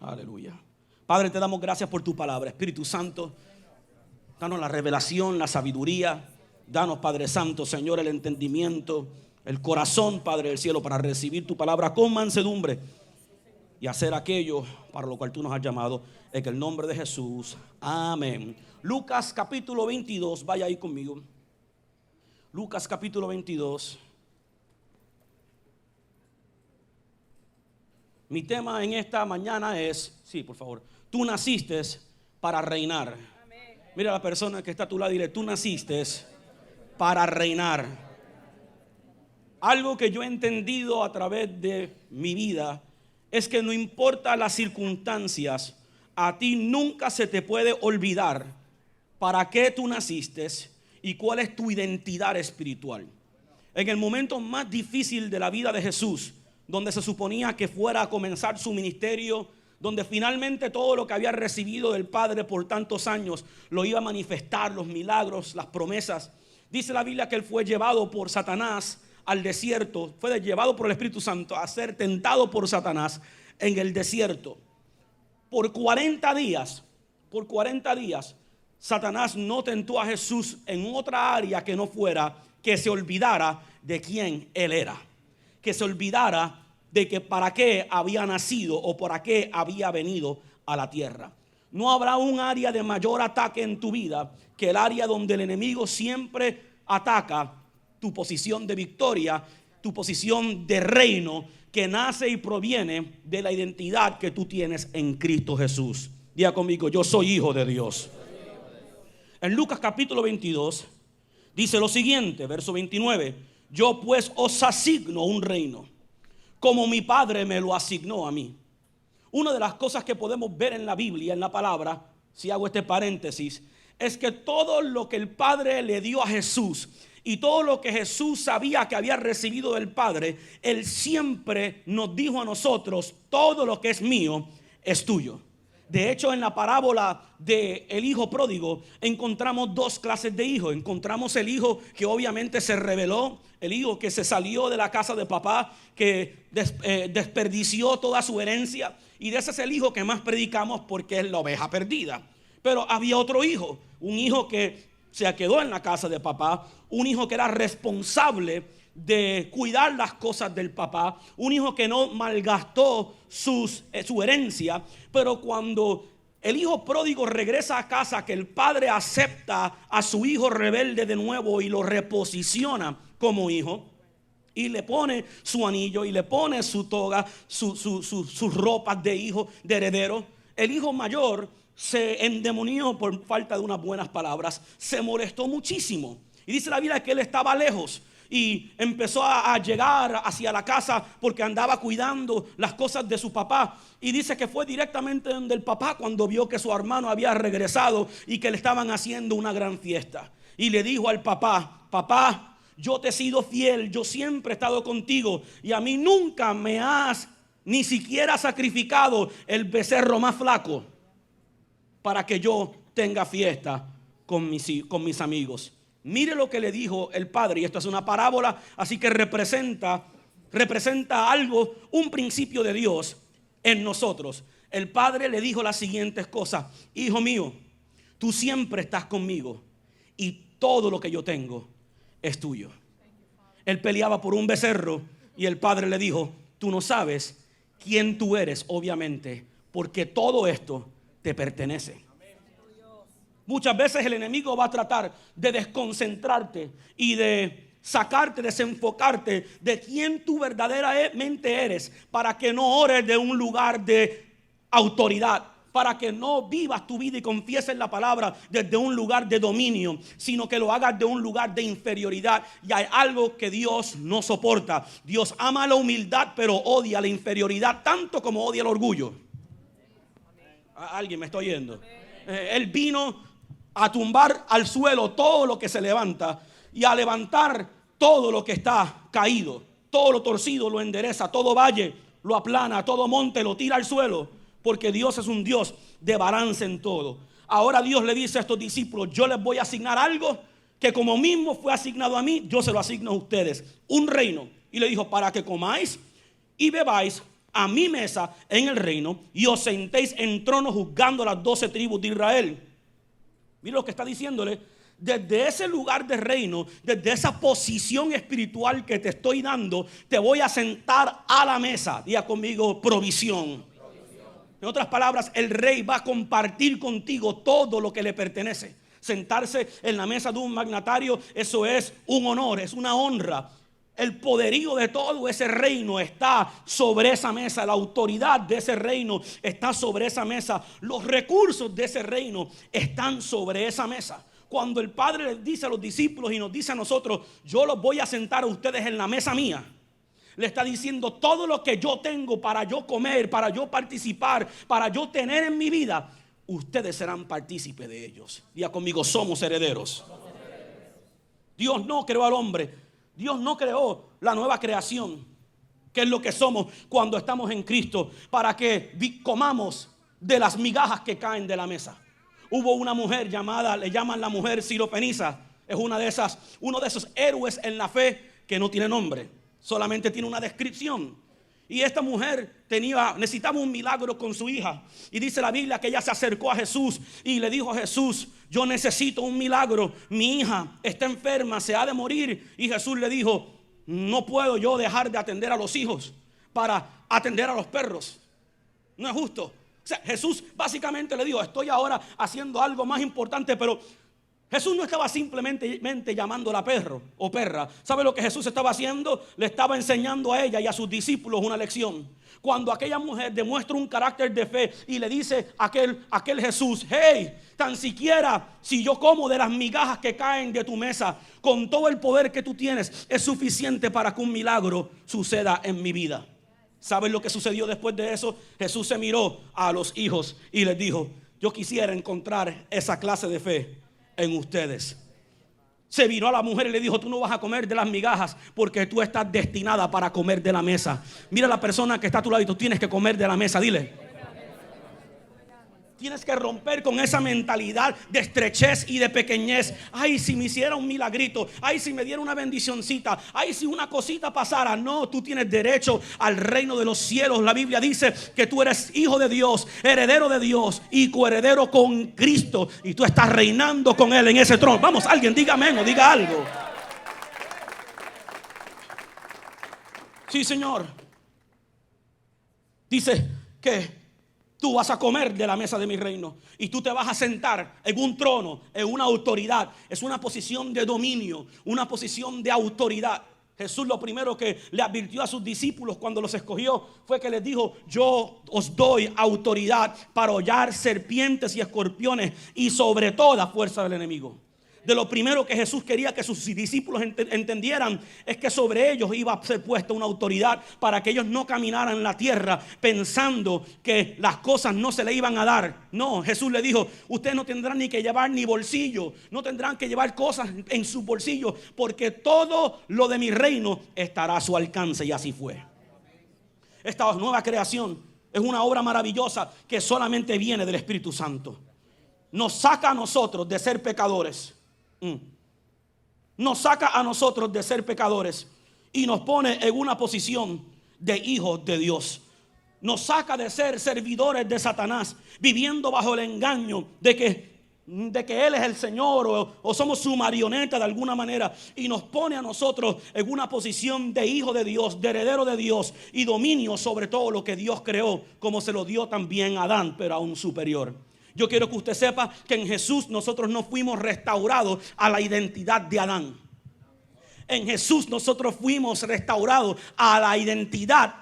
Aleluya. Padre, te damos gracias por tu palabra. Espíritu Santo, danos la revelación, la sabiduría. Danos, Padre Santo, Señor, el entendimiento, el corazón, Padre del cielo, para recibir tu palabra con mansedumbre y hacer aquello para lo cual tú nos has llamado, en el nombre de Jesús. Amén. Lucas capítulo 22, vaya ahí conmigo. Lucas capítulo 22. Mi tema en esta mañana es, sí, por favor, tú naciste para reinar. Mira a la persona que está a tu lado y dile, tú naciste para reinar. Algo que yo he entendido a través de mi vida es que no importa las circunstancias, a ti nunca se te puede olvidar para qué tú naciste y cuál es tu identidad espiritual. En el momento más difícil de la vida de Jesús, donde se suponía que fuera a comenzar su ministerio, donde finalmente todo lo que había recibido del Padre por tantos años lo iba a manifestar, los milagros, las promesas. Dice la Biblia que él fue llevado por Satanás al desierto, fue llevado por el Espíritu Santo a ser tentado por Satanás en el desierto. Por 40 días, Satanás no tentó a Jesús en otra área que no fuera que se olvidara de quién él era, que se olvidara de que para qué había nacido o para qué había venido a la tierra. No habrá un área de mayor ataque en tu vida que el área donde el enemigo siempre ataca tu posición de victoria, tu posición de reino que nace y proviene de la identidad que tú tienes en Cristo Jesús. Diga conmigo, yo soy hijo de Dios. En Lucas capítulo 22 dice lo siguiente, verso 29. Yo pues os asigno un reino, como mi Padre me lo asignó a mí. Una de las cosas que podemos ver en la Biblia, en la palabra, si hago este paréntesis, es que todo lo que el Padre le dio a Jesús y todo lo que Jesús sabía que había recibido del Padre, Él siempre nos dijo a nosotros, todo lo que es mío es tuyo. De hecho, en la parábola del hijo pródigo encontramos dos clases de hijos. Encontramos el hijo que obviamente se rebeló, el hijo que se salió de la casa de papá, que desperdició toda su herencia. Y de ese es el hijo que más predicamos porque es la oveja perdida. Pero había otro hijo, un hijo que se quedó en la casa de papá, un hijo que era responsable de cuidar las cosas del papá, un hijo que no malgastó su herencia. Pero cuando el hijo pródigo regresa a casa, que el padre acepta a su hijo rebelde de nuevo y lo reposiciona como hijo, y le pone su anillo y le pone su toga, sus ropas de hijo, de heredero, el hijo mayor se endemonió, por falta de unas buenas palabras, se molestó muchísimo. Y dice la Biblia que él estaba lejos y empezó a llegar hacia la casa porque andaba cuidando las cosas de su papá. Y dice que fue directamente donde el papá cuando vio que su hermano había regresado y que le estaban haciendo una gran fiesta. Y le dijo al papá, papá, yo te he sido fiel, yo siempre he estado contigo y a mí nunca me has ni siquiera sacrificado el becerro más flaco para que yo tenga fiesta con mis amigos. Mire lo que le dijo el padre, y esto es una parábola, así que representa algo, un principio de Dios en nosotros. El padre le dijo las siguientes cosas: hijo mío, tú siempre estás conmigo y todo lo que yo tengo es tuyo. Él peleaba por un becerro y el padre le dijo, tú no sabes quién tú eres, obviamente, porque todo esto te pertenece. Muchas veces el enemigo va a tratar de desconcentrarte y de sacarte, desenfocarte de quién tú verdaderamente eres, para que no ores de un lugar de autoridad, para que no vivas tu vida y confieses la palabra desde un lugar de dominio, sino que lo hagas de un lugar de inferioridad. Y hay algo que Dios no soporta. Dios ama la humildad, pero odia la inferioridad tanto como odia el orgullo. ¿Alguien me está oyendo? Él vino a tumbar al suelo todo lo que se levanta y a levantar todo lo que está caído. Todo lo torcido lo endereza, todo valle lo aplana, todo monte lo tira al suelo, porque Dios es un Dios de balance en todo. Ahora Dios le dice a estos discípulos, yo les voy a asignar algo que como mismo fue asignado a mí, yo se lo asigno a ustedes, un reino. Y le dijo, para que comáis y bebáis a mi mesa en el reino y os sentéis en trono juzgando las 12 tribus de Israel. Mira lo que está diciéndole. Desde ese lugar de reino, desde esa posición espiritual que te estoy dando, te voy a sentar a la mesa. Diga conmigo, provisión. En otras palabras, el rey va a compartir contigo todo lo que le pertenece. Sentarse en la mesa de un magnatario, eso es un honor, es una honra. El poderío de todo ese reino está sobre esa mesa. La autoridad de ese reino está sobre esa mesa. Los recursos de ese reino están sobre esa mesa. Cuando el Padre les dice a los discípulos y nos dice a nosotros, yo los voy a sentar a ustedes en la mesa mía, le está diciendo todo lo que yo tengo para yo comer, para yo participar, para yo tener en mi vida, ustedes serán partícipes de ellos. Diga conmigo, somos herederos. Dios no creó al hombre. Dios no creó la nueva creación, que es lo que somos cuando estamos en Cristo, para que comamos de las migajas que caen de la mesa. Hubo una mujer llamada, le llaman la mujer Sirofenisa. Es uno de esos héroes en la fe que no tiene nombre, solamente tiene una descripción. Y esta mujer necesitaba un milagro con su hija. Y dice la Biblia que ella se acercó a Jesús y le dijo a Jesús, yo necesito un milagro. Mi hija está enferma, se ha de morir. Y Jesús le dijo, no puedo yo dejar de atender a los hijos para atender a los perros. No es justo. O sea, Jesús básicamente le dijo, estoy ahora haciendo algo más importante, pero Jesús no estaba simplemente llamándola perro o perra. ¿Sabe lo que Jesús estaba haciendo? Le estaba enseñando a ella y a sus discípulos una lección. Cuando aquella mujer demuestra un carácter de fe y le dice a aquel Jesús, hey, tan siquiera si yo como de las migajas que caen de tu mesa, con todo el poder que tú tienes, es suficiente para que un milagro suceda en mi vida. ¿Sabes lo que sucedió después de eso? Jesús se miró a los hijos y les dijo, yo quisiera encontrar esa clase de fe en ustedes. Se viró a la mujer y le dijo, tú no vas a comer de las migajas porque tú estás destinada para comer de la mesa. Mira a la persona que está a tu lado y tú tienes que comer de la mesa, dile. Tienes que romper con esa mentalidad de estrechez y de pequeñez. Ay, si me hiciera un milagrito. Ay, si me diera una bendicioncita. Ay, si una cosita pasara. No, tú tienes derecho al reino de los cielos. La Biblia dice que tú eres hijo de Dios, heredero de Dios y coheredero con Cristo. Y tú estás reinando con Él en ese trono. Vamos, alguien diga amén o diga algo. Sí, Señor. Dice que tú vas a comer de la mesa de mi reino y tú te vas a sentar en un trono, en una autoridad. Es una posición de dominio, una posición de autoridad. Jesús lo primero que le advirtió a sus discípulos cuando los escogió fue que les dijo, yo os doy autoridad para hollar serpientes y escorpiones y sobre toda fuerza del enemigo. De lo primero que Jesús quería que sus discípulos entendieran es que sobre ellos iba a ser puesta una autoridad para que ellos no caminaran en la tierra pensando que las cosas no se le iban a dar. No, Jesús le dijo, ustedes no tendrán ni que llevar ni bolsillo, no tendrán que llevar cosas en su bolsillo, porque todo lo de mi reino estará a su alcance. Y así fue. Esta nueva creación es una obra maravillosa que solamente viene del Espíritu Santo. Nos saca a nosotros de ser pecadores. Nos saca a nosotros de ser pecadores y nos pone en una posición de hijos de Dios. Nos saca de ser servidores de Satanás, viviendo bajo el engaño de que Él es el Señor o somos su marioneta de alguna manera, y nos pone a nosotros en una posición de hijo de Dios, de heredero de Dios y dominio sobre todo lo que Dios creó, como se lo dio también a Adán, pero aún superior. Yo quiero que usted sepa que en Jesús nosotros no fuimos restaurados a la identidad de Adán. En Jesús nosotros fuimos restaurados a la identidad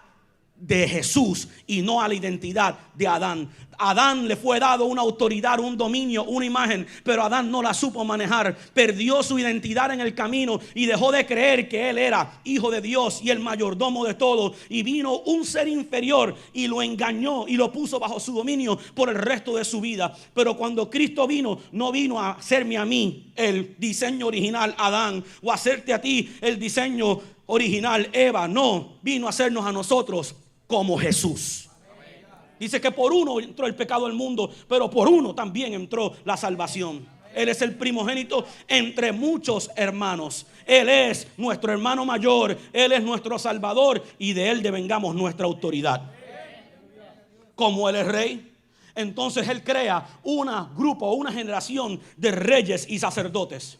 de Jesús y no a la identidad de Adán. Adán le fue dado una autoridad, un dominio, una imagen, pero Adán no la supo manejar. Perdió su identidad en el camino y dejó de creer que él era hijo de Dios y el mayordomo de todo. Y vino un ser inferior y lo engañó y lo puso bajo su dominio por el resto de su vida. Pero cuando Cristo vino, no vino a hacerme a mí el diseño original Adán o a hacerte a ti el diseño original Eva. No, vino a hacernos a nosotros como Jesús. Dice que por uno entró el pecado al mundo, pero por uno también entró la salvación. Él es el primogénito entre muchos hermanos. Él es nuestro hermano mayor, Él es nuestro Salvador y de Él devengamos nuestra autoridad. como Él es rey, entonces Él crea un grupo o una generación de reyes y sacerdotes.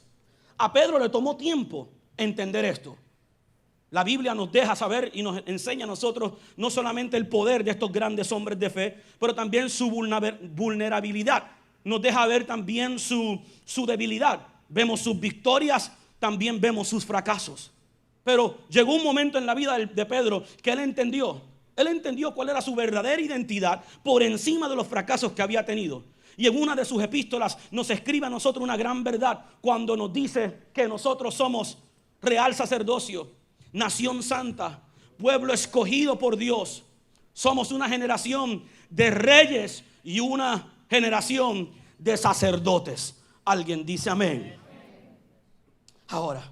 A Pedro le tomó tiempo entender esto. La Biblia nos deja saber y nos enseña a nosotros no solamente el poder de estos grandes hombres de fe, pero también su vulnerabilidad. Nos deja ver también su debilidad. Vemos sus victorias, también vemos sus fracasos. Pero llegó un momento en la vida de Pedro que él entendió cuál era su verdadera identidad por encima de los fracasos que había tenido. Y en una de sus epístolas nos escribe a nosotros una gran verdad cuando nos dice que nosotros somos real sacerdocio, nación santa, pueblo escogido por Dios. Somos una generación de reyes y una generación de sacerdotes. Alguien dice amén. Ahora,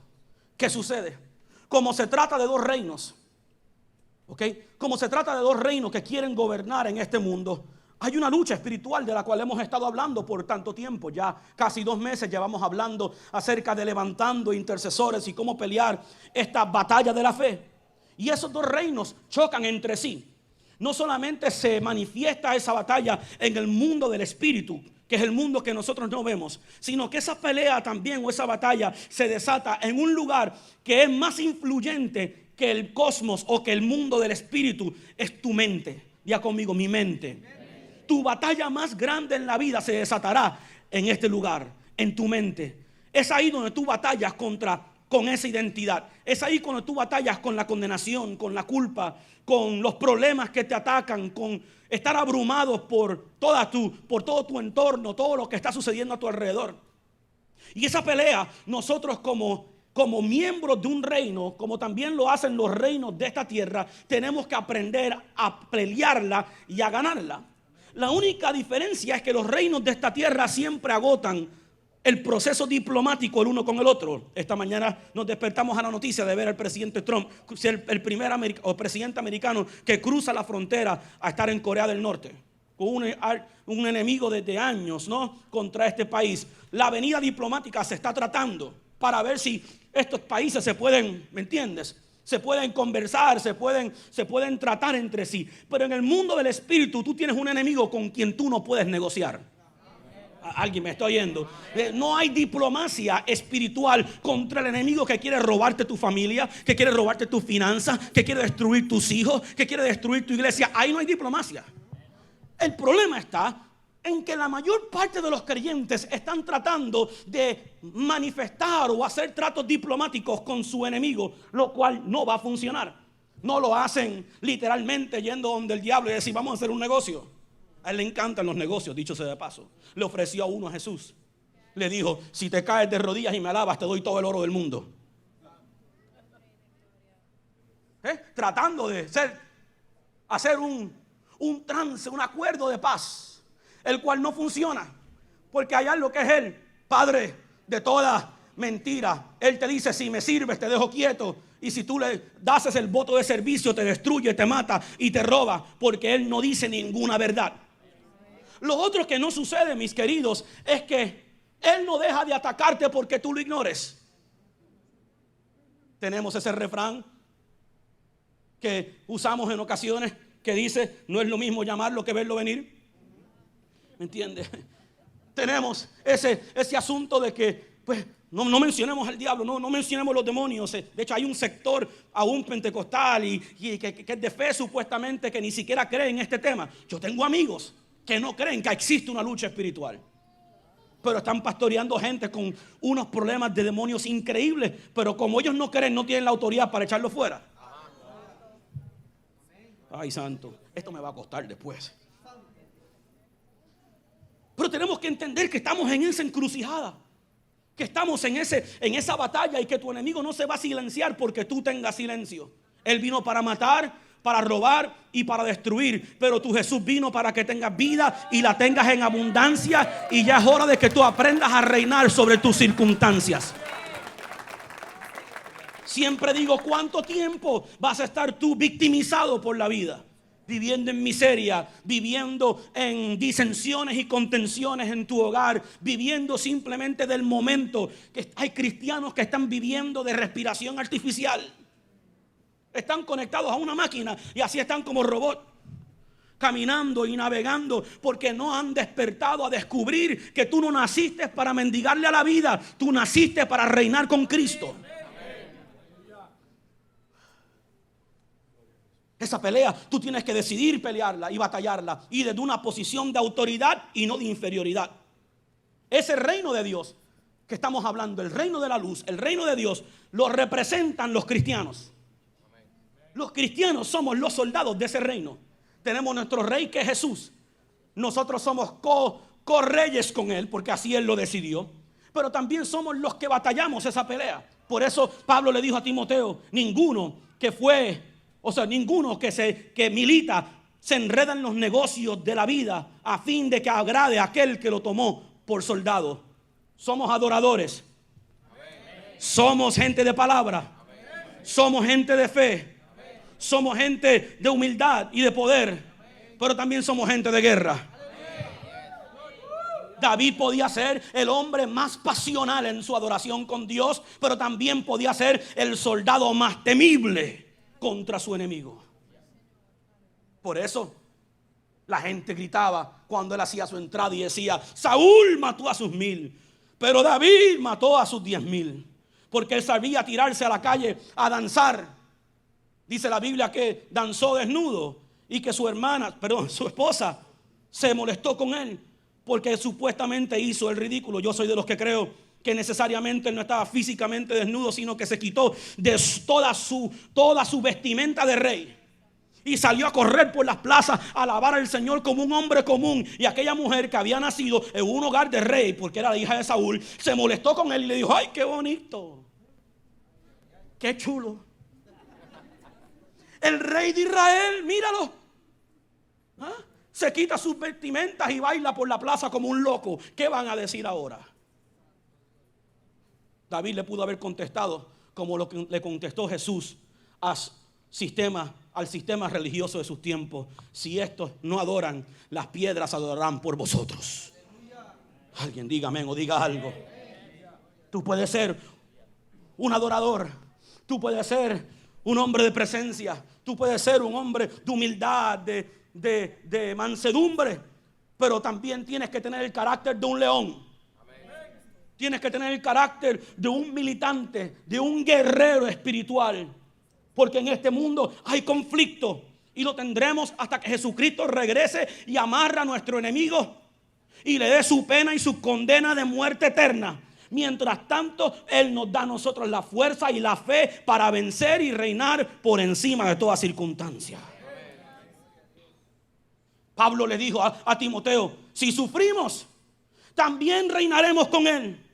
¿qué sucede? Como se trata de dos reinos, ¿ok? Como se trata de dos reinos que quieren gobernar en este mundo, hay una lucha espiritual de la cual hemos estado hablando por tanto tiempo. Ya casi 2 meses llevamos hablando acerca de levantando intercesores y cómo pelear esta batalla de la fe. Y esos dos reinos chocan entre sí. No solamente se manifiesta esa batalla en el mundo del espíritu, que es el mundo que nosotros no vemos, sino que esa pelea también o esa batalla se desata en un lugar que es más influyente que el cosmos o que el mundo del espíritu. Es tu mente. Diga conmigo, mi mente. Tu batalla más grande en la vida se desatará en este lugar, en tu mente. Es ahí donde tú batallas con esa identidad. Es ahí cuando tú batallas con la condenación, con la culpa, con los problemas que te atacan, con estar abrumados por todo tu entorno, todo lo que está sucediendo a tu alrededor. Y esa pelea, nosotros como miembros de un reino, como también lo hacen los reinos de esta tierra, tenemos que aprender a pelearla y a ganarla. La única diferencia es que los reinos de esta tierra siempre agotan el proceso diplomático el uno con el otro. Esta mañana nos despertamos a la noticia de ver al presidente Trump, el primer presidente americano que cruza la frontera a estar en Corea del Norte, con un enemigo desde años, ¿no?, contra este país. La avenida diplomática se está tratando para ver si estos países se pueden, ¿me entiendes?, se pueden conversar, se pueden tratar entre sí. Pero en el mundo del espíritu tú tienes un enemigo con quien tú no puedes negociar. Alguien me está oyendo. No hay diplomacia espiritual contra el enemigo que quiere robarte tu familia, que quiere robarte tus finanzas, que quiere destruir tus hijos, que quiere destruir tu iglesia. Ahí no hay diplomacia. El problema está en que la mayor parte de los creyentes están tratando de manifestar o hacer tratos diplomáticos con su enemigo, lo cual no va a funcionar. No lo hacen literalmente yendo donde el diablo y decir vamos a hacer un negocio. A él le encantan los negocios, dicho sea de paso. Le ofreció a uno a Jesús. Le dijo, si te caes de rodillas y me alabas, te doy todo el oro del mundo. Tratando de hacer un trance, un acuerdo de paz, el cual no funciona, porque hay algo que es el padre de toda mentira. Él te dice, si me sirves te dejo quieto, y si tú le das el voto de servicio te destruye, te mata y te roba, porque él no dice ninguna verdad. Lo otro que no sucede, mis queridos, es que él no deja de atacarte porque tú lo ignores. Tenemos ese refrán que usamos en ocasiones que dice, no es lo mismo llamarlo que verlo venir. ¿Me entiendes? Tenemos ese asunto de que pues no mencionemos al diablo, no mencionemos los demonios. De hecho hay un sector aún pentecostal y que es de fe supuestamente que ni siquiera cree en este tema. Yo tengo amigos que no creen que existe una lucha espiritual, pero están pastoreando gente con unos problemas de demonios increíbles, pero como ellos no creen, no tienen la autoridad para echarlo fuera. Ay, santo, esto me va a costar después. Pero tenemos que entender que estamos en esa encrucijada, que estamos en esa batalla, y que tu enemigo no se va a silenciar porque tú tengas silencio. Él vino para matar, para robar y para destruir, pero tu Jesús vino para que tengas vida y la tengas en abundancia, y ya es hora de que tú aprendas a reinar sobre tus circunstancias. Siempre digo, ¿cuánto tiempo vas a estar tú victimizado por la vida? Viviendo en miseria, viviendo en disensiones y contenciones en tu hogar, viviendo simplemente del momento. Que hay cristianos que están viviendo de respiración artificial. Están conectados a una máquina y así están como robots. caminando y navegando porque no han despertado a descubrir que tú no naciste para mendigarle a la vida, tú naciste para reinar con Cristo. Esa pelea tú tienes que decidir pelearla y batallarla, y desde una posición de autoridad y no de inferioridad. Ese reino de Dios que estamos hablando, el reino de la luz, el reino de Dios, lo representan los cristianos. Los cristianos somos los soldados de ese reino. Tenemos nuestro rey que es Jesús. Nosotros somos co-reyes con él porque así él lo decidió. Pero también somos los que batallamos esa pelea. Por eso Pablo le dijo a Timoteo, ninguno que milita se enreda en los negocios de la vida a fin de que agrade a aquel que lo tomó por soldado. Somos adoradores. Somos gente de palabra. Somos gente de fe. Somos gente de humildad y de poder, pero también somos gente de guerra. David podía ser el hombre más pasional en su adoración con Dios, pero también podía ser el soldado más temible contra su enemigo. Por eso la gente gritaba cuando él hacía su entrada y decía: Saúl mató a sus 1000, pero David mató a sus 10,000, porque él sabía tirarse a la calle a danzar. Dice la Biblia que danzó desnudo y que su esposa se molestó con él porque supuestamente hizo el ridículo. Yo soy de los que creo que necesariamente él no estaba físicamente desnudo, sino que se quitó de toda su vestimenta de rey y salió a correr por las plazas a alabar al Señor como un hombre común. Y aquella mujer que había nacido en un hogar de rey, porque era la hija de Saúl, se molestó con él y le dijo: ¡ay, qué bonito! ¡Qué chulo! El rey de Israel, míralo. Se quita sus vestimentas y baila por la plaza como un loco. ¿Qué van a decir ahora? David le pudo haber contestado como lo que le contestó Jesús al sistema religioso de sus tiempos: si estos no adoran, las piedras adorarán por vosotros. Alguien diga amén o diga algo. Tú puedes ser un adorador. Tú puedes ser un hombre de presencia. Tú puedes ser un hombre de humildad, de mansedumbre. Pero también tienes que tener el carácter de un león. Tienes que tener el carácter de un militante, de un guerrero espiritual. Porque en este mundo hay conflicto. Y lo tendremos hasta que Jesucristo regrese y amarre a nuestro enemigo y le dé su pena y su condena de muerte eterna. Mientras tanto, Él nos da a nosotros la fuerza y la fe para vencer y reinar por encima de toda circunstancia. Pablo le dijo a Timoteo: si sufrimos, también reinaremos con Él.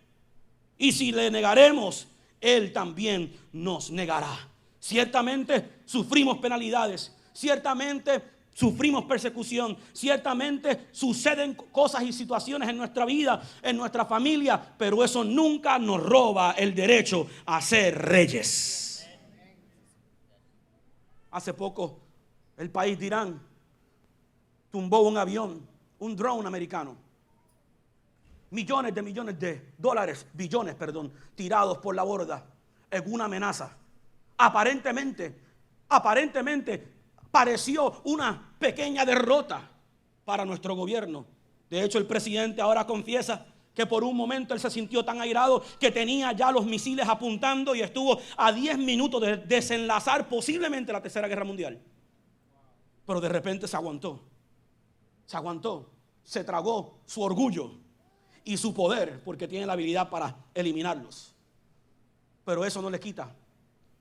Y si le negaremos, Él también nos negará. Ciertamente sufrimos penalidades. Ciertamente sufrimos persecución, ciertamente suceden cosas y situaciones en nuestra vida, en nuestra familia, pero eso nunca nos roba el derecho a ser reyes. Hace poco el país de Irán tumbó un avión, un drone americano. Millones de dólares, billones, tirados por la borda en una amenaza. Aparentemente pareció una pequeña derrota para nuestro gobierno. De hecho, el presidente ahora confiesa que por un momento él se sintió tan airado que tenía ya los misiles apuntando y estuvo a 10 minutos de desenlazar posiblemente la Tercera Guerra Mundial. Pero de repente se aguantó, se tragó su orgullo y su poder, porque tiene la habilidad para eliminarlos. Pero eso no le quita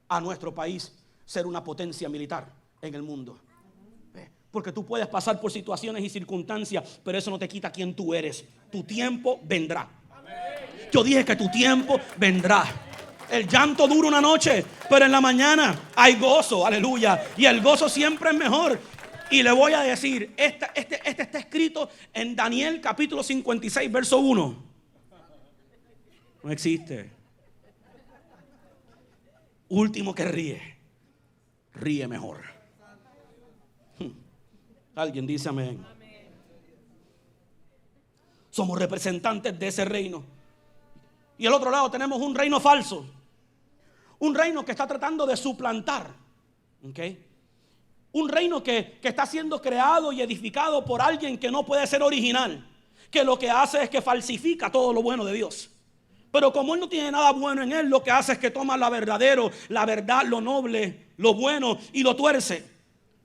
a nuestro país ser una potencia militar en el mundo. Porque tú puedes pasar por situaciones y circunstancias, pero eso no te quita quién tú eres. Tu tiempo vendrá. Yo dije que tu tiempo vendrá. El llanto dura una noche, pero en la mañana hay gozo, aleluya. Y el gozo siempre es mejor. Y le voy a decir, este está escrito en Daniel capítulo 56, verso 1. No existe. Último que ríe mejor. Alguien dice amén. Somos representantes de ese reino. Y al otro lado tenemos un reino falso. Un reino que está tratando de suplantar. ¿Okay? Un reino que está siendo creado y edificado por alguien que no puede ser original, que lo que hace es que falsifica todo lo bueno de Dios. Pero como Él no tiene nada bueno en Él, lo que hace es que toma la verdad, lo noble, lo bueno y lo tuerce.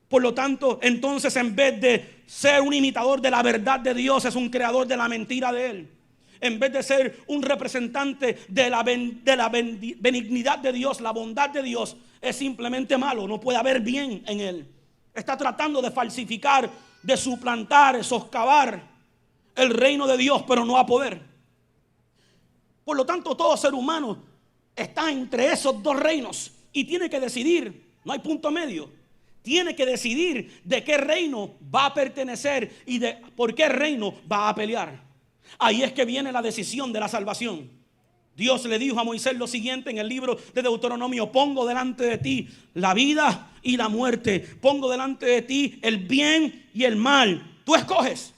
Por lo tanto, entonces en vez de ser un imitador de la verdad de Dios, es un creador de la mentira de Él. En vez de ser un representante de la benignidad de Dios, la bondad de Dios, es simplemente malo, no puede haber bien en Él. Está tratando de falsificar, de suplantar, soscavar el reino de Dios, pero no va a poder. Por lo tanto, todo ser humano está entre esos dos reinos y tiene que decidir, no hay punto medio. Tiene que decidir de qué reino va a pertenecer y de por qué reino va a pelear. Ahí es que viene la decisión de la salvación. Dios le dijo a Moisés lo siguiente en el libro de Deuteronomio: pongo delante de ti la vida y la muerte, pongo delante de ti el bien y el mal. Tú escoges.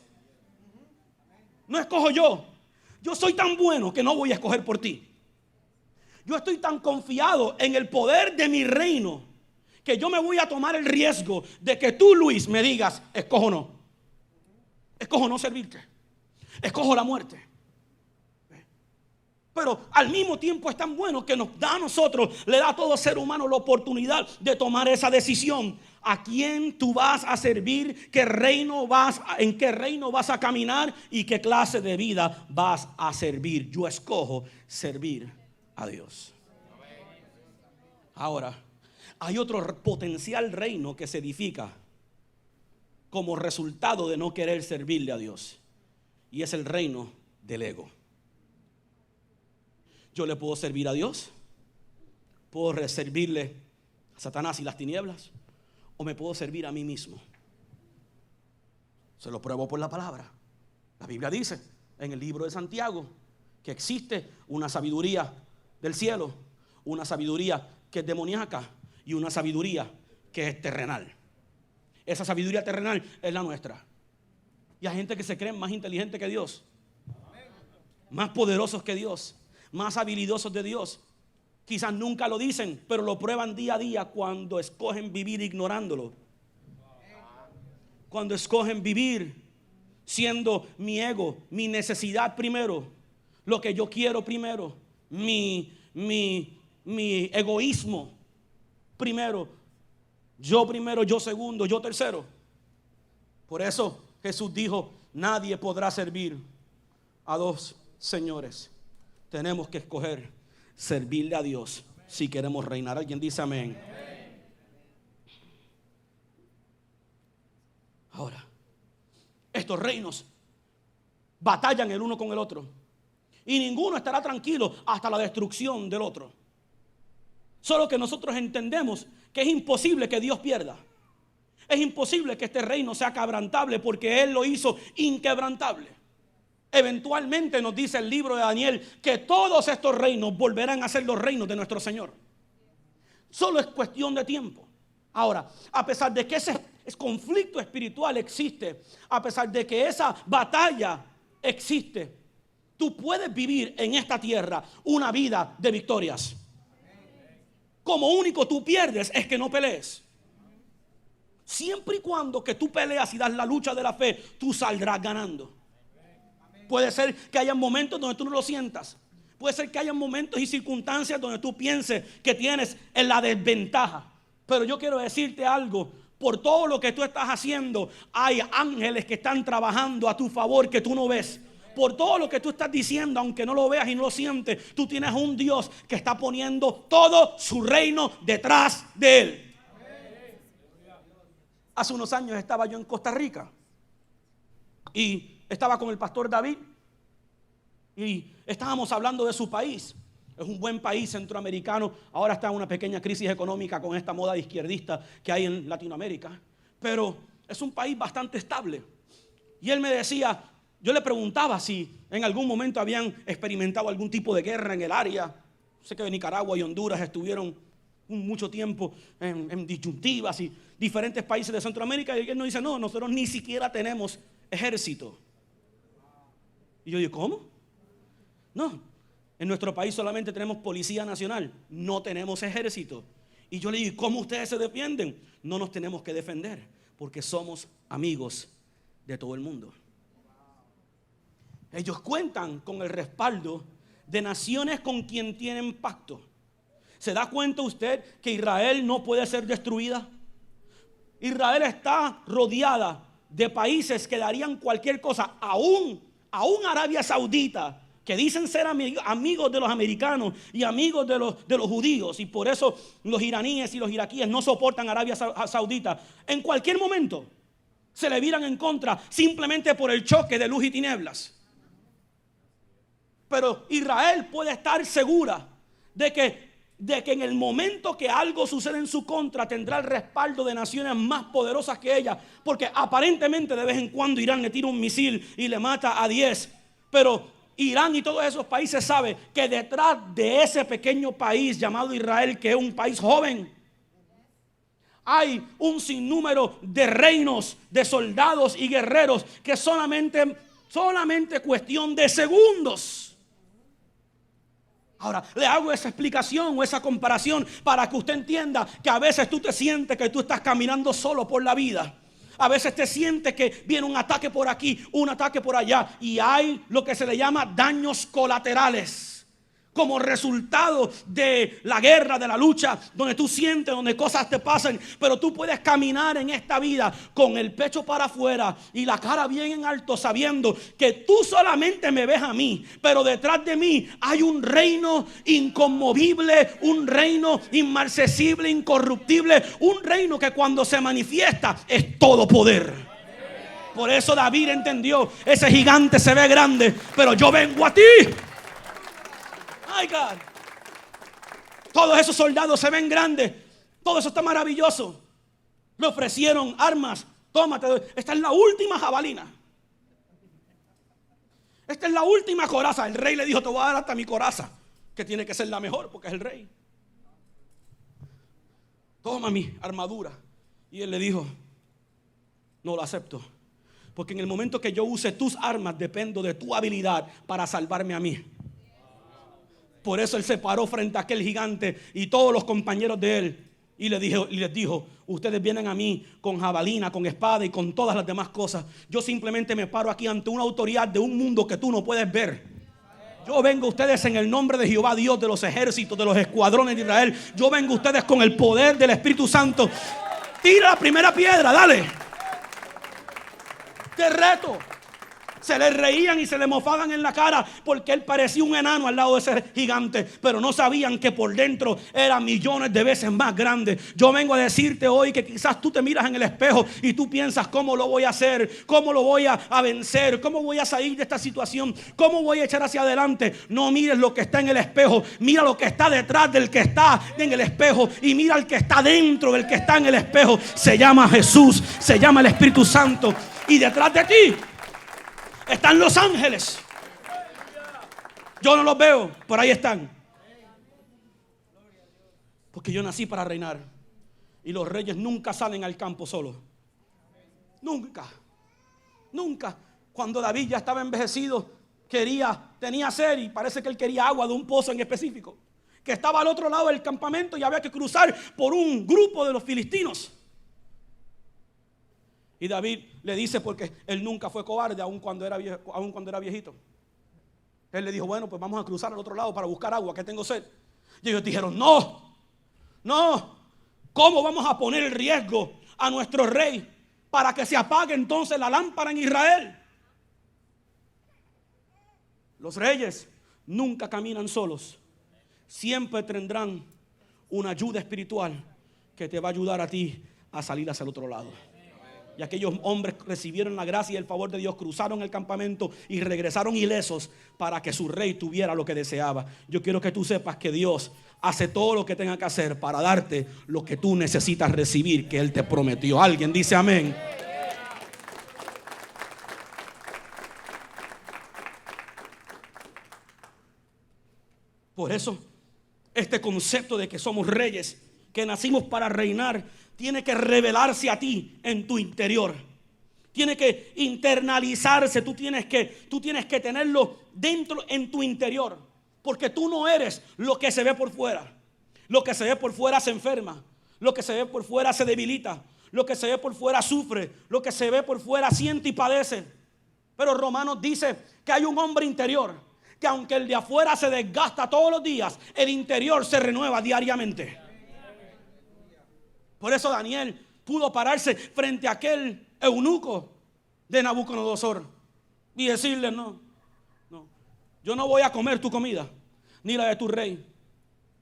No escojo yo. Yo soy tan bueno que no voy a escoger por ti. Yo estoy tan confiado en el poder de mi reino que yo me voy a tomar el riesgo de que tú, Luis, me digas: escojo no. Escojo no servirte. Escojo la muerte. Pero al mismo tiempo es tan bueno que nos da a nosotros, le da a todo ser humano la oportunidad de tomar esa decisión. ¿A quién tú vas a servir? ¿En qué reino vas a caminar? ¿Y qué clase de vida vas a servir? Yo escojo servir a Dios. Ahora, hay otro potencial reino que se edifica como resultado de no querer servirle a Dios. Y es el reino del ego. Yo le puedo servir a Dios, puedo servirle a Satanás y las tinieblas, o me puedo servir a mí mismo. Se lo pruebo por la palabra. La Biblia dice en el libro de Santiago que existe una sabiduría del cielo, una sabiduría que es demoníaca y una sabiduría que es terrenal. Esa sabiduría terrenal es la nuestra. Y hay gente que se cree más inteligente que Dios, más poderosos que Dios, más habilidosos de Dios. Quizás nunca lo dicen, pero lo prueban día a día cuando escogen vivir ignorándolo. Cuando escogen vivir siendo mi ego, mi necesidad primero, lo que yo quiero primero, mi egoísmo primero, yo segundo, yo tercero. Por eso Jesús dijo: nadie podrá servir a dos señores. Tenemos que escoger servirle a Dios si queremos reinar. ¿Alguien dice amén? Ahora, estos reinos batallan el uno con el otro y ninguno estará tranquilo hasta la destrucción del otro. Solo que nosotros entendemos que es imposible que Dios pierda. Es imposible que este reino sea quebrantable porque Él lo hizo inquebrantable. Eventualmente nos dice el libro de Daniel que todos estos reinos volverán a ser los reinos de nuestro Señor. Solo es cuestión de tiempo. Ahora, a pesar de que ese conflicto espiritual existe, a pesar de que esa batalla existe, tú puedes vivir en esta tierra una vida de victorias. Como único tú pierdes es que no pelees. Siempre y cuando que tú peleas y das la lucha de la fe, tú saldrás ganando. Puede ser que haya momentos donde tú no lo sientas. Puede ser que haya momentos y circunstancias donde tú pienses que tienes en la desventaja. Pero yo quiero decirte algo: por todo lo que tú estás haciendo, hay ángeles que están trabajando a tu favor que tú no ves. Por todo lo que tú estás diciendo, aunque no lo veas y no lo sientes, tú tienes un Dios que está poniendo todo su reino detrás de Él. Hace unos años estaba yo en Costa Rica y estaba con el pastor David y estábamos hablando de su país. Es un buen país centroamericano. Ahora está en una pequeña crisis económica con esta moda izquierdista que hay en Latinoamérica, pero es un país bastante estable. Y él me decía, yo le preguntaba si en algún momento habían experimentado algún tipo de guerra en el área. Sé que Nicaragua y Honduras estuvieron mucho tiempo en disyuntivas y diferentes países de Centroamérica. Y él nos dice: no, nosotros ni siquiera tenemos ejército. Y yo digo: ¿cómo? No, en nuestro país solamente tenemos policía nacional, no tenemos ejército. Y yo le digo, ¿cómo ustedes se defienden? No nos tenemos que defender, porque somos amigos de todo el mundo. Ellos cuentan con el respaldo de naciones con quien tienen pacto. ¿Se da cuenta usted que Israel no puede ser destruida? Israel está rodeada de países que darían cualquier cosa, aún Arabia Saudita, que dicen ser amigos de los americanos y amigos de los judíos, y por eso los iraníes y los iraquíes no soportan a Arabia Saudita. En cualquier momento se le viran en contra simplemente por el choque de luz y tinieblas. Pero Israel puede estar segura de que en el momento que algo sucede en su contra tendrá el respaldo de naciones más poderosas que ella, porque aparentemente de vez en cuando Irán le tira un misil y le mata a 10, pero Irán y todos esos países saben que detrás de ese pequeño país llamado Israel, que es un país joven, hay un sinnúmero de reinos, de soldados y guerreros que solamente cuestión de segundos. Ahora, le hago esa explicación o esa comparación para que usted entienda que a veces tú te sientes que tú estás caminando solo por la vida. A veces te sientes que viene un ataque por aquí, un ataque por allá, y hay lo que se le llama daños colaterales. Como resultado de la guerra, de la lucha, donde tú sientes, donde cosas te pasan, pero tú puedes caminar en esta vida con el pecho para afuera y la cara bien en alto, sabiendo que tú solamente me ves a mí, pero detrás de mí hay un reino inconmovible, un reino inmarcesible, incorruptible, un reino que cuando se manifiesta es todo poder. Por eso David entendió, ese gigante se ve grande, pero yo vengo a ti. My God. Todos esos soldados se ven grandes. Todo eso está maravilloso. Le ofrecieron armas. Tómate. Esta es la última jabalina. Esta es la última coraza. El rey le dijo, te voy a dar hasta mi coraza, que tiene que ser la mejor porque es el rey. Toma mi armadura. Y él le dijo, no lo acepto, porque en el momento que yo use tus armas dependo de tu habilidad para salvarme a mí. Por eso él se paró frente a aquel gigante y todos los compañeros de él y les dijo, ustedes vienen a mí con jabalina, con espada y con todas las demás cosas. Yo simplemente me paro aquí ante una autoridad de un mundo que tú no puedes ver. Yo vengo a ustedes en el nombre de Jehová, Dios de los ejércitos, de los escuadrones de Israel. Yo vengo a ustedes con el poder del Espíritu Santo. Tira la primera piedra, dale. Te reto. Se le reían y se le mofaban en la cara porque él parecía un enano al lado de ese gigante, pero no sabían que por dentro era millones de veces más grande. Yo vengo a decirte hoy que quizás tú te miras en el espejo y tú piensas, ¿cómo lo voy a hacer? ¿Cómo lo voy a vencer? ¿Cómo voy a salir de esta situación? ¿Cómo voy a echar hacia adelante? No mires lo que está en el espejo, mira lo que está detrás del que está en el espejo y mira al que está dentro del que está en el espejo. Se llama Jesús, se llama el Espíritu Santo, y detrás de ti están los ángeles. Yo no los veo, por ahí están. Porque yo nací para reinar. Y los reyes nunca salen al campo solos. Nunca. Nunca. Cuando David ya estaba envejecido, tenía sed y parece que él quería agua de un pozo en específico, que estaba al otro lado del campamento y había que cruzar por un grupo de los filistinos. Y David le dice, porque él nunca fue cobarde, aun cuando era viejito. Él le dijo, bueno, pues vamos a cruzar al otro lado para buscar agua, que tengo sed. Y ellos dijeron, no. ¿Cómo vamos a poner en riesgo a nuestro rey para que se apague entonces la lámpara en Israel? Los reyes nunca caminan solos. Siempre tendrán una ayuda espiritual que te va a ayudar a ti a salir hacia el otro lado. Y aquellos hombres recibieron la gracia y el favor de Dios, cruzaron el campamento y regresaron ilesos para que su rey tuviera lo que deseaba. Yo quiero que tú sepas que Dios hace todo lo que tenga que hacer para darte lo que tú necesitas recibir, que Él te prometió. Alguien dice amén. Por eso, este concepto de que somos reyes, que nacimos para reinar, tiene que revelarse a ti en tu interior. Tiene que internalizarse. Tú tienes que tenerlo dentro en tu interior. Porque tú no eres lo que se ve por fuera. Lo que se ve por fuera se enferma. Lo que se ve por fuera se debilita. Lo que se ve por fuera sufre. Lo que se ve por fuera siente y padece. Pero Romanos dice que hay un hombre interior, que aunque el de afuera se desgasta todos los días, el interior se renueva diariamente. Por eso Daniel pudo pararse frente a aquel eunuco de Nabucodonosor y decirle: no, yo no voy a comer tu comida, ni la de tu rey.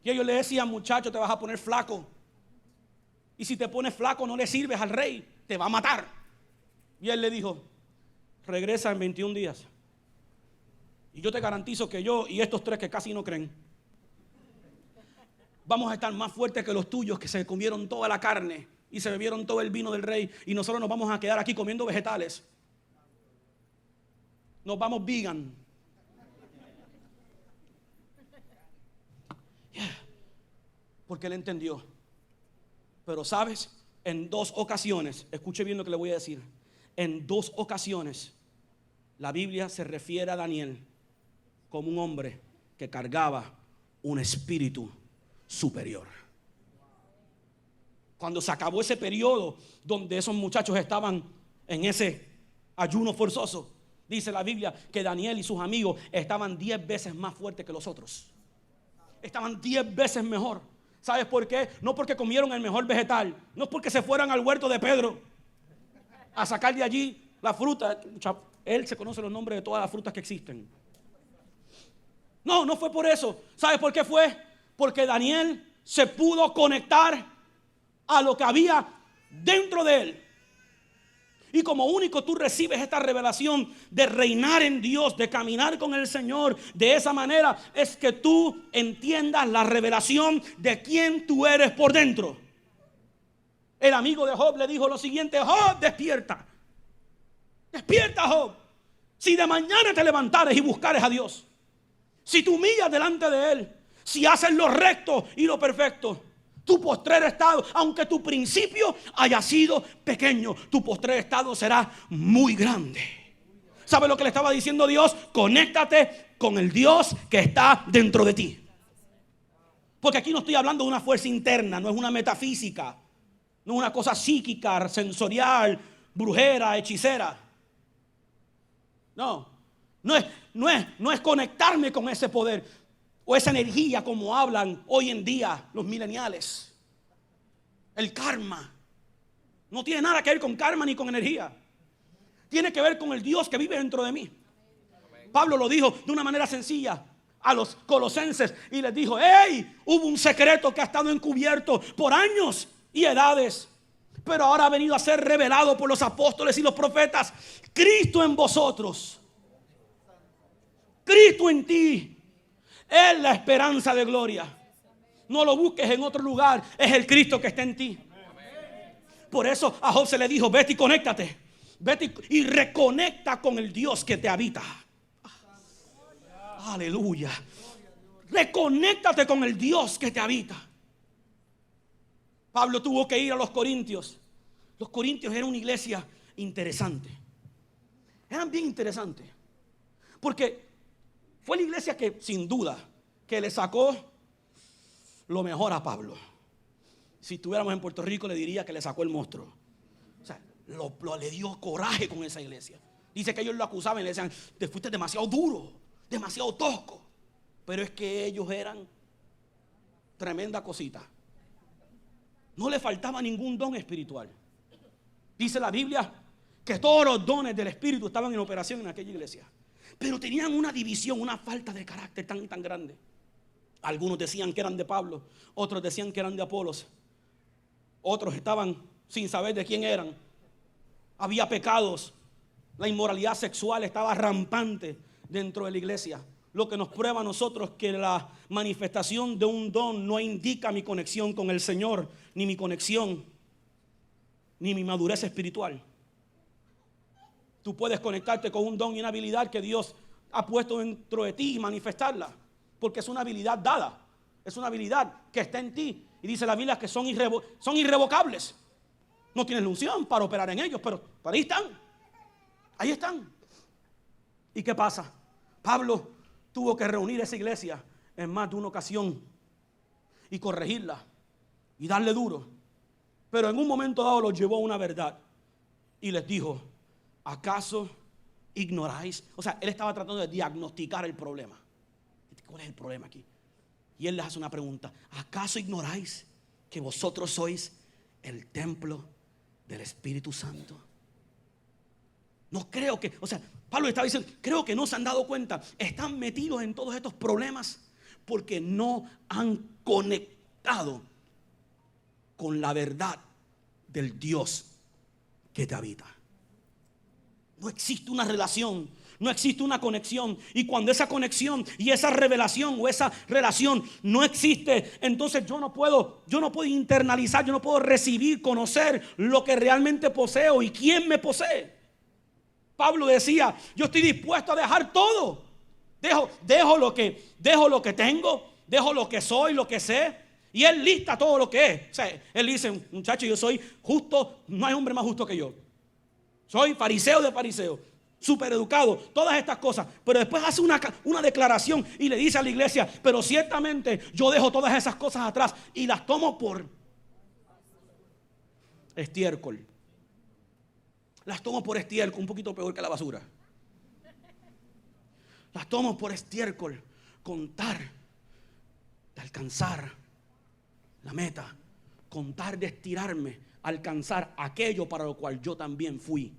Y ellos le decían: muchacho, te vas a poner flaco. Y si te pones flaco no le sirves al rey, te va a matar. Y él le dijo: regresa en 21 días. Y yo te garantizo que yo y estos tres que casi no creen, vamos a estar más fuertes que los tuyos, que se comieron toda la carne y se bebieron todo el vino del rey. Y nosotros nos vamos a quedar aquí comiendo vegetales. Nos vamos vegan. Porque él entendió. Pero sabes, en 2 ocasiones, escuche bien lo que le voy a decir. En 2 ocasiones la Biblia se refiere a Daniel como un hombre que cargaba un espíritu superior. Cuando se acabó ese periodo donde esos muchachos estaban en ese ayuno forzoso, dice la Biblia que Daniel y sus amigos estaban 10 veces más fuertes que los otros. Estaban 10 veces mejor. ¿Sabes por qué? No porque comieron el mejor vegetal, no es porque se fueran al huerto de Pedro a sacar de allí la fruta. Él se conoce los nombres de todas las frutas que existen. No fue por eso. ¿Sabes por qué fue? Porque Daniel se pudo conectar a lo que había dentro de él. Y como único tú recibes esta revelación de reinar en Dios, de caminar con el Señor de esa manera, es que tú entiendas la revelación de quién tú eres por dentro. El amigo de Job le dijo lo siguiente: Job, despierta. Despierta, Job. Si de mañana te levantares y buscares a Dios, si te humillas delante de Él, si haces lo recto y lo perfecto, tu postrer estado, aunque tu principio haya sido pequeño, tu postrer estado será muy grande. ¿Sabe lo que le estaba diciendo Dios? Conéctate con el Dios que está dentro de ti. Porque aquí no estoy hablando de una fuerza interna, no es una metafísica, no es una cosa psíquica, sensorial, brujera, hechicera. No es conectarme con ese poder o esa energía como hablan hoy en día los mileniales. El karma no tiene nada que ver con karma ni con energía. Tiene que ver con el Dios que vive dentro de mí. Pablo lo dijo de una manera sencilla a los colosenses y les dijo: hey, hubo un secreto que ha estado encubierto por años y edades, pero ahora ha venido a ser revelado por los apóstoles y los profetas. Cristo en vosotros, Cristo en ti, es la esperanza de gloria. No lo busques en otro lugar, es el Cristo que está en ti. Por eso a Job se le dijo: vete y conéctate, vete y reconecta con el Dios que te habita. Aleluya. Reconéctate con el Dios que te habita. Pablo tuvo que ir a los Corintios. Los Corintios eran una iglesia interesante. Eran bien interesantes. Porque fue la iglesia que, sin duda, que le sacó lo mejor a Pablo. Si estuviéramos en Puerto Rico, le diría que le sacó el monstruo. O sea, le dio coraje con esa iglesia. Dice que ellos lo acusaban y le decían: te fuiste demasiado duro, demasiado tosco. Pero es que ellos eran tremenda cosita. No le faltaba ningún don espiritual. Dice la Biblia que todos los dones del Espíritu estaban en operación en aquella iglesia. Pero tenían una división, una falta de carácter tan grande. Algunos decían que eran de Pablo, otros decían que eran de Apolos, otros estaban sin saber de quién eran. Había pecados, la inmoralidad sexual estaba rampante dentro de la iglesia. Lo que nos prueba a nosotros que la manifestación de un don no indica mi conexión con el Señor, ni mi conexión, ni mi madurez espiritual. Tú puedes conectarte con un don y una habilidad que Dios ha puesto dentro de ti y manifestarla, porque es una habilidad dada, es una habilidad que está en ti. Y dice la Biblia que son irrevocables. No tienes la unción para operar en ellos, pero ahí están. Ahí están. ¿Y qué pasa? Pablo tuvo que reunir esa iglesia en más de una ocasión. y corregirla y darle duro. Pero en un momento dado los llevó a una verdad y les dijo: ¿acaso ignoráis? O sea, él estaba tratando de diagnosticar el problema. ¿Cuál es el problema aquí? Y él les hace una pregunta: ¿acaso ignoráis que vosotros sois el templo del Espíritu Santo? No creo que, o sea, Pablo estaba diciendo, creo que no se han dado cuenta, están metidos en todos estos problemas porque no han conectado con la verdad del Dios que te habita. No existe una relación, no existe una conexión. Y cuando esa conexión y esa revelación o esa relación no existe, entonces yo no puedo internalizar, yo no puedo recibir, conocer lo que realmente poseo y quién me posee. Pablo decía: yo estoy dispuesto a dejar todo. Dejo lo que tengo, dejo lo que soy, lo que sé. Y él lista todo lo que es. O sea, él dice: muchacho, yo soy justo, no hay hombre más justo que yo. Soy fariseo de fariseos, súper educado, todas estas cosas. Pero después hace una declaración y le dice a la iglesia: pero ciertamente yo dejo todas esas cosas atrás y las tomo por estiércol. Las tomo por estiércol, un poquito peor que la basura. Las tomo por estiércol, contar de alcanzar la meta, contar de estirarme, alcanzar aquello para lo cual yo también fui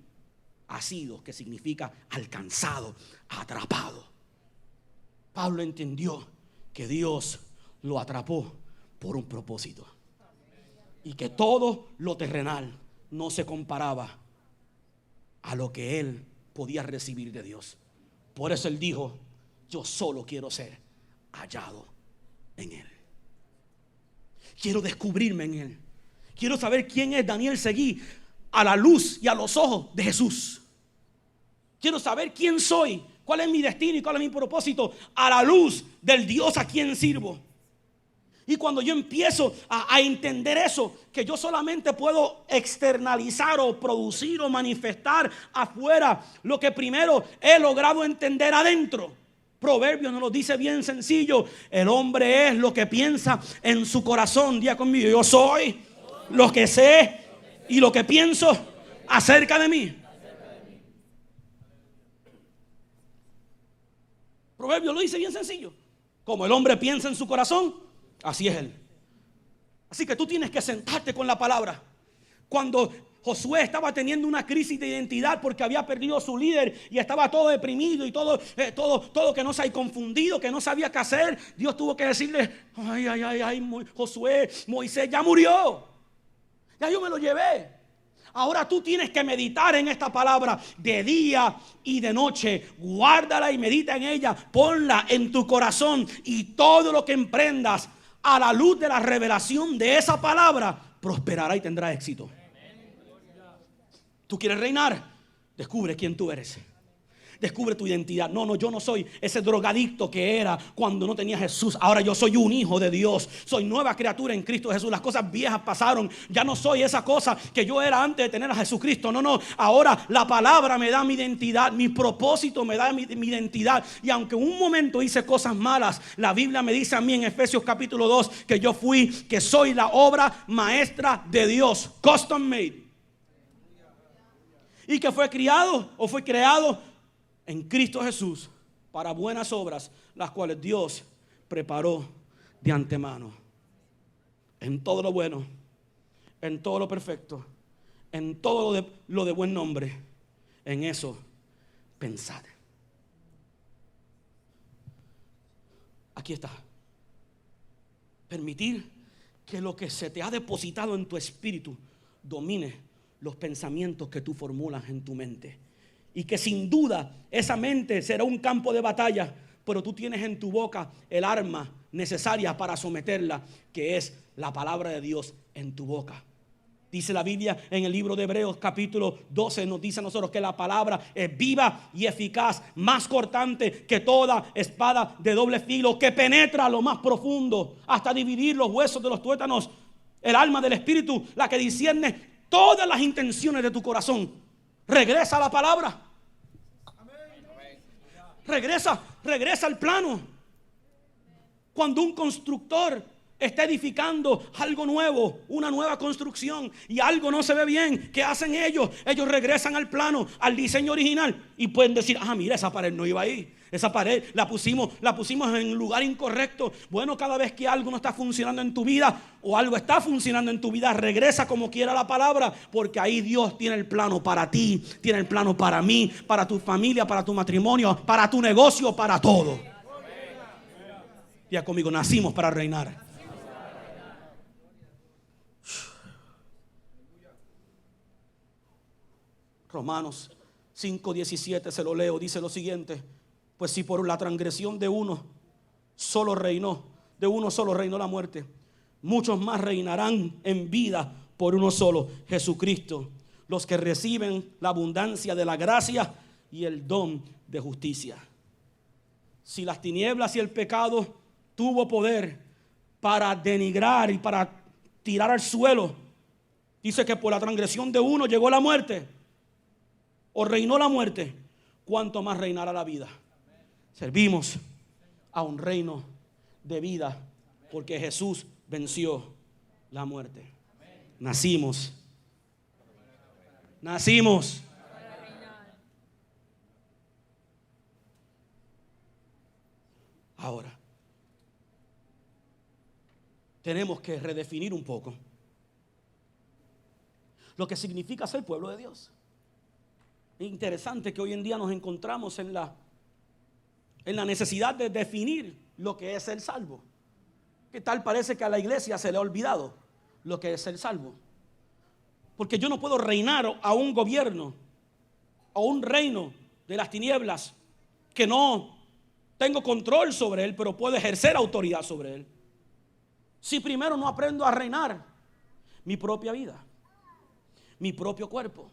asido, que significa alcanzado, atrapado. Pablo entendió que Dios lo atrapó por un propósito y que todo lo terrenal no se comparaba a lo que él podía recibir de Dios. Por eso él dijo: yo solo quiero ser hallado en él. Quiero descubrirme en él. Quiero saber quién es Daniel Seguí a la luz y a los ojos de Jesús. Quiero saber quién soy, cuál es mi destino y cuál es mi propósito a la luz del Dios a quien sirvo. Y cuando yo empiezo a entender eso, que yo solamente puedo externalizar o producir o manifestar afuera lo que primero he logrado entender adentro. Proverbios nos lo dice bien sencillo: el hombre es lo que piensa en su corazón. Diga conmigo: yo soy lo que sé y lo que pienso acerca de mí. Proverbios lo dice bien sencillo: como el hombre piensa en su corazón, así es él. Así que tú tienes que sentarte con la palabra. Cuando Josué estaba teniendo una crisis de identidad porque había perdido a su líder y estaba todo deprimido y todo que no sabía, confundido, que no sabía qué hacer, Dios tuvo que decirle: ay, Josué, Moisés ya murió, ya yo me lo llevé. Ahora tú tienes que meditar en esta palabra de día y de noche. Guárdala y medita en ella. Ponla en tu corazón y todo lo que emprendas a la luz de la revelación de esa palabra prosperará y tendrá éxito. ¿Tú quieres reinar? Descubre quién tú eres. Descubre tu identidad. No, yo no soy ese drogadicto que era cuando no tenía Jesús. Ahora yo soy un hijo de Dios. Soy nueva criatura en Cristo Jesús. Las cosas viejas pasaron. Ya no soy esa cosa que yo era antes de tener a Jesucristo. No. Ahora la palabra me da mi identidad. Mi propósito me da mi identidad. Y aunque en un momento hice cosas malas, la Biblia me dice a mí en Efesios capítulo 2 que soy la obra maestra de Dios. Custom made. Y que fue creado en Cristo Jesús para buenas obras, las cuales Dios preparó de antemano. En todo lo bueno, en todo lo perfecto, en todo lo de buen nombre, en eso pensad. Aquí está. Permitir que lo que se te ha depositado en tu espíritu domine los pensamientos que tú formulas en tu mente. Y que sin duda esa mente será un campo de batalla, pero tú tienes en tu boca el arma necesaria para someterla, que es la palabra de Dios en tu boca. Dice la Biblia en el libro de Hebreos capítulo 12, nos dice a nosotros que la palabra es viva y eficaz, más cortante que toda espada de doble filo, que penetra lo más profundo hasta dividir los huesos de los tuétanos, el alma del espíritu, la que discierne todas las intenciones de tu corazón. Regresa a la palabra. Regresa al plano. Cuando un constructor está edificando algo nuevo, una nueva construcción, y algo no se ve bien, ¿qué hacen ellos? Ellos regresan al plano, al diseño original, y pueden decir, mira, esa pared no iba ahí. Esa pared la pusimos en lugar incorrecto. Bueno, cada vez que algo no está funcionando en tu vida o algo está funcionando en tu vida, regresa como quiera la palabra, porque ahí Dios tiene el plano para ti, tiene el plano para mí, para tu familia, para tu matrimonio, para tu negocio, para todo. Ya conmigo, nacimos para reinar. Romanos 5:17 se lo leo, dice lo siguiente: pues si por la transgresión de uno solo reinó la muerte, muchos más reinarán en vida por uno solo, Jesucristo, los que reciben la abundancia de la gracia y el don de justicia. Si las tinieblas y el pecado tuvo poder para denigrar y para tirar al suelo, dice que por la transgresión de uno llegó la muerte, o reinó la muerte, ¿cuánto más reinará la vida? Servimos a un reino de vida, porque Jesús venció la muerte. Nacimos. Ahora, tenemos que redefinir un poco lo que significa ser pueblo de Dios. Es interesante que hoy en día nos encontramos en la necesidad de definir lo que es ser salvo. ¿Qué tal parece que a la iglesia se le ha olvidado lo que es ser salvo? Porque yo no puedo reinar a un gobierno, a un reino de las tinieblas que no tengo control sobre él, pero puedo ejercer autoridad sobre él, si primero no aprendo a reinar mi propia vida, mi propio cuerpo,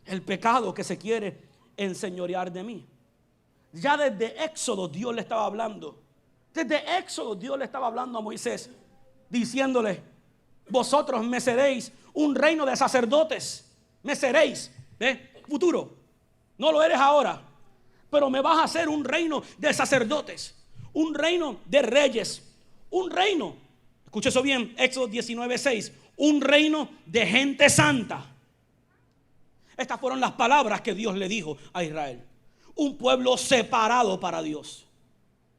el pecado que se quiere enseñorear de mí. Ya desde Éxodo Dios le estaba hablando. Desde Éxodo Dios le estaba hablando a Moisés, diciéndole: vosotros me seréis un reino de sacerdotes. Me seréis, futuro. No lo eres ahora, pero me vas a hacer un reino de sacerdotes, un reino de reyes, un reino, escuche eso bien, Éxodo 19:6, un reino de gente santa. Estas fueron las palabras que Dios le dijo a Israel. Un pueblo separado para Dios.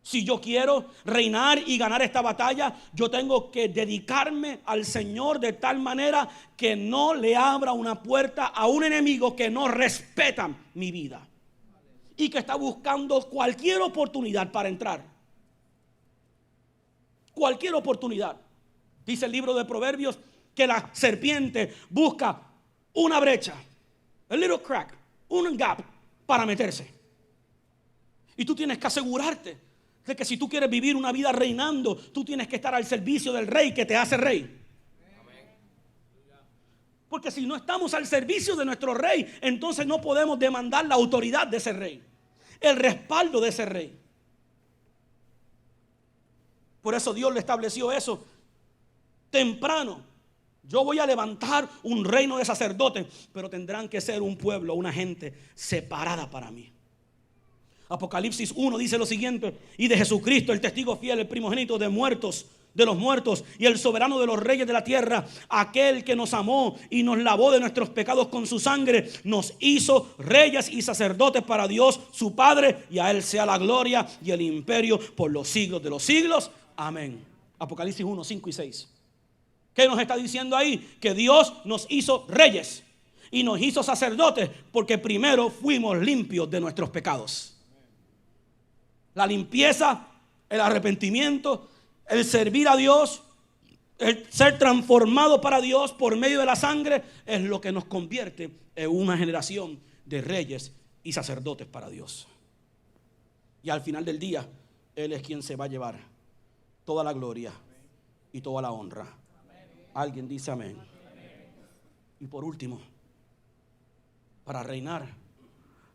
Si yo quiero reinar y ganar esta batalla, yo tengo que dedicarme al Señor de tal manera que no le abra una puerta a un enemigo que no respeta mi vida y que está buscando cualquier oportunidad para entrar. Cualquier oportunidad. Dice el libro de Proverbios que la serpiente busca una brecha, a little crack, un gap para meterse. Y tú tienes que asegurarte de que si tú quieres vivir una vida reinando, tú tienes que estar al servicio del rey que te hace rey. Porque si no estamos al servicio de nuestro rey, entonces no podemos demandar la autoridad de ese rey, el respaldo de ese rey. Por eso Dios le estableció eso temprano. Yo voy a levantar un reino de sacerdotes, pero tendrán que ser un pueblo, una gente separada para mí. Apocalipsis 1 dice lo siguiente: y de Jesucristo, el testigo fiel, el primogénito de los muertos y el soberano de los reyes de la tierra, aquel que nos amó y nos lavó de nuestros pecados con su sangre, nos hizo reyes y sacerdotes para Dios su Padre, y a él sea la gloria y el imperio por los siglos de los siglos. Amén. Apocalipsis 1, 5 y 6. ¿Qué nos está diciendo ahí? Que Dios nos hizo reyes y nos hizo sacerdotes porque primero fuimos limpios de nuestros pecados. La limpieza, el arrepentimiento, el servir a Dios, el ser transformado para Dios por medio de la sangre es lo que nos convierte en una generación de reyes y sacerdotes para Dios. Y al final del día, Él es quien se va a llevar toda la gloria y toda la honra. Alguien dice amén. Y por último, para reinar,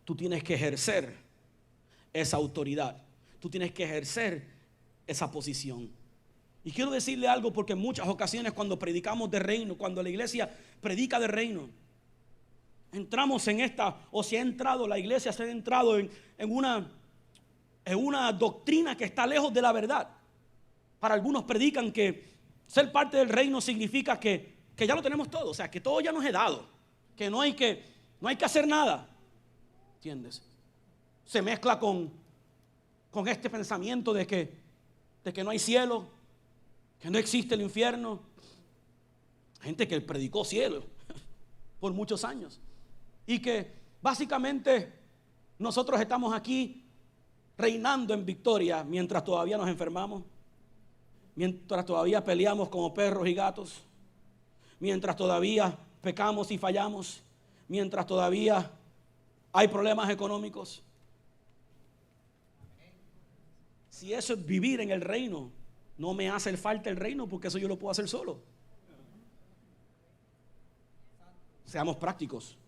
tú tienes que ejercer esa autoridad. Tú tienes que ejercer esa posición. Y quiero decirle algo, porque en muchas ocasiones cuando predicamos de reino, cuando la iglesia predica de reino, entramos en esta, o se ha entrado, la iglesia se ha entrado en una doctrina que está lejos de la verdad. Para algunos predican que ser parte del reino significa que ya lo tenemos todo, o sea, que todo ya nos es dado, que no hay que hacer nada. ¿Entiendes? Se mezcla con este pensamiento de que no hay cielo, que no existe el infierno. Gente que predicó cielo por muchos años y que básicamente nosotros estamos aquí reinando en victoria mientras todavía nos enfermamos, mientras todavía peleamos como perros y gatos, mientras todavía pecamos y fallamos, mientras todavía hay problemas económicos. Si eso es vivir en el reino, no me hace falta el reino, porque eso yo lo puedo hacer solo. Seamos prácticos.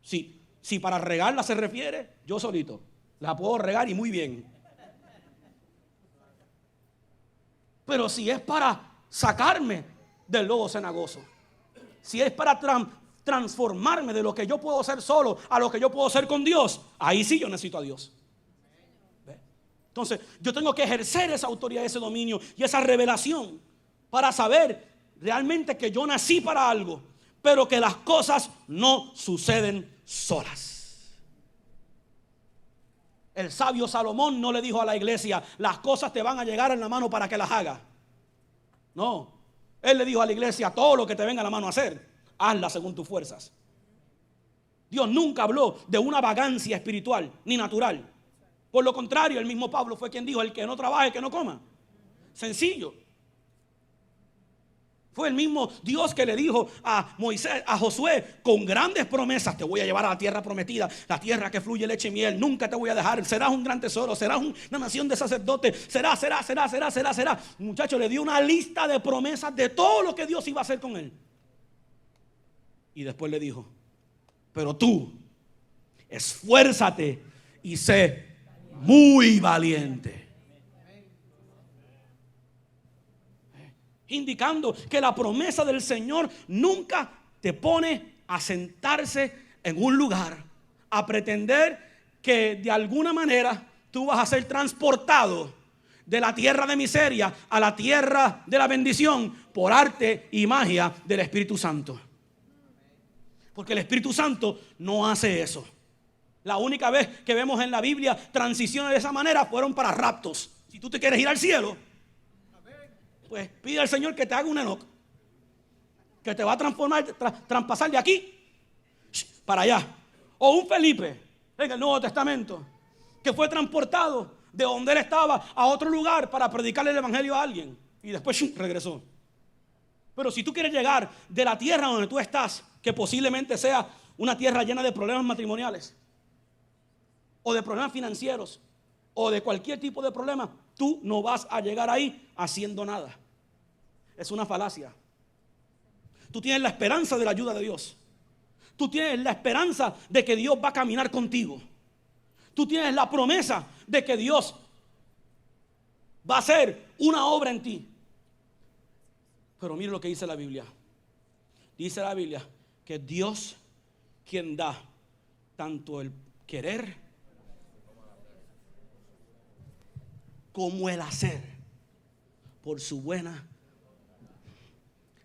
Si para regarla se refiere, yo solito la puedo regar y muy bien. Pero si es para sacarme del lodo cenagoso, si es para transformarme de lo que yo puedo ser solo a lo que yo puedo ser con Dios, ahí sí yo necesito a Dios. ¿Ve? Entonces yo tengo que ejercer esa autoridad, ese dominio y esa revelación para saber realmente que yo nací para algo, pero que las cosas no suceden solas. El sabio Salomón no le dijo a la iglesia: las cosas te van a llegar en la mano para que las hagas. No, él le dijo a la iglesia: todo lo que te venga a la mano a hacer, hazla según tus fuerzas. Dios nunca habló de una vagancia espiritual ni natural. Por lo contrario, el mismo Pablo fue quien dijo: el que no trabaje, que no coma. Sencillo. Fue el mismo Dios que le dijo a Moisés, a Josué, con grandes promesas: te voy a llevar a la tierra prometida, la tierra que fluye leche y miel, nunca te voy a dejar, serás un gran tesoro, serás una nación de sacerdotes, será. Muchacho, le dio una lista de promesas de todo lo que Dios iba a hacer con él. Y después le dijo: pero tú, esfuérzate y sé muy valiente. Indicando que la promesa del Señor nunca te pone a sentarse en un lugar, a pretender que de alguna manera tú vas a ser transportado de la tierra de miseria a la tierra de la bendición por arte y magia del Espíritu Santo. Porque el Espíritu Santo no hace eso. La única vez que vemos en la Biblia transiciones de esa manera fueron para raptos. Si tú te quieres ir al cielo, pues pide al Señor que te haga un Enoc, que te va a transformar, traspasar de aquí para allá. O un Felipe en el Nuevo Testamento, que fue transportado de donde él estaba a otro lugar para predicarle el evangelio a alguien y después regresó. Pero si tú quieres llegar de la tierra donde tú estás, que posiblemente sea una tierra llena de problemas matrimoniales o de problemas financieros o de cualquier tipo de problema, tú no vas a llegar ahí haciendo nada. Es una falacia. Tú tienes la esperanza de la ayuda de Dios. Tú tienes la esperanza de que Dios va a caminar contigo. Tú tienes la promesa de que Dios va a hacer una obra en ti. Pero mire lo que dice la Biblia. Dice la Biblia que Dios quien da tanto el querer como el hacer por su buena.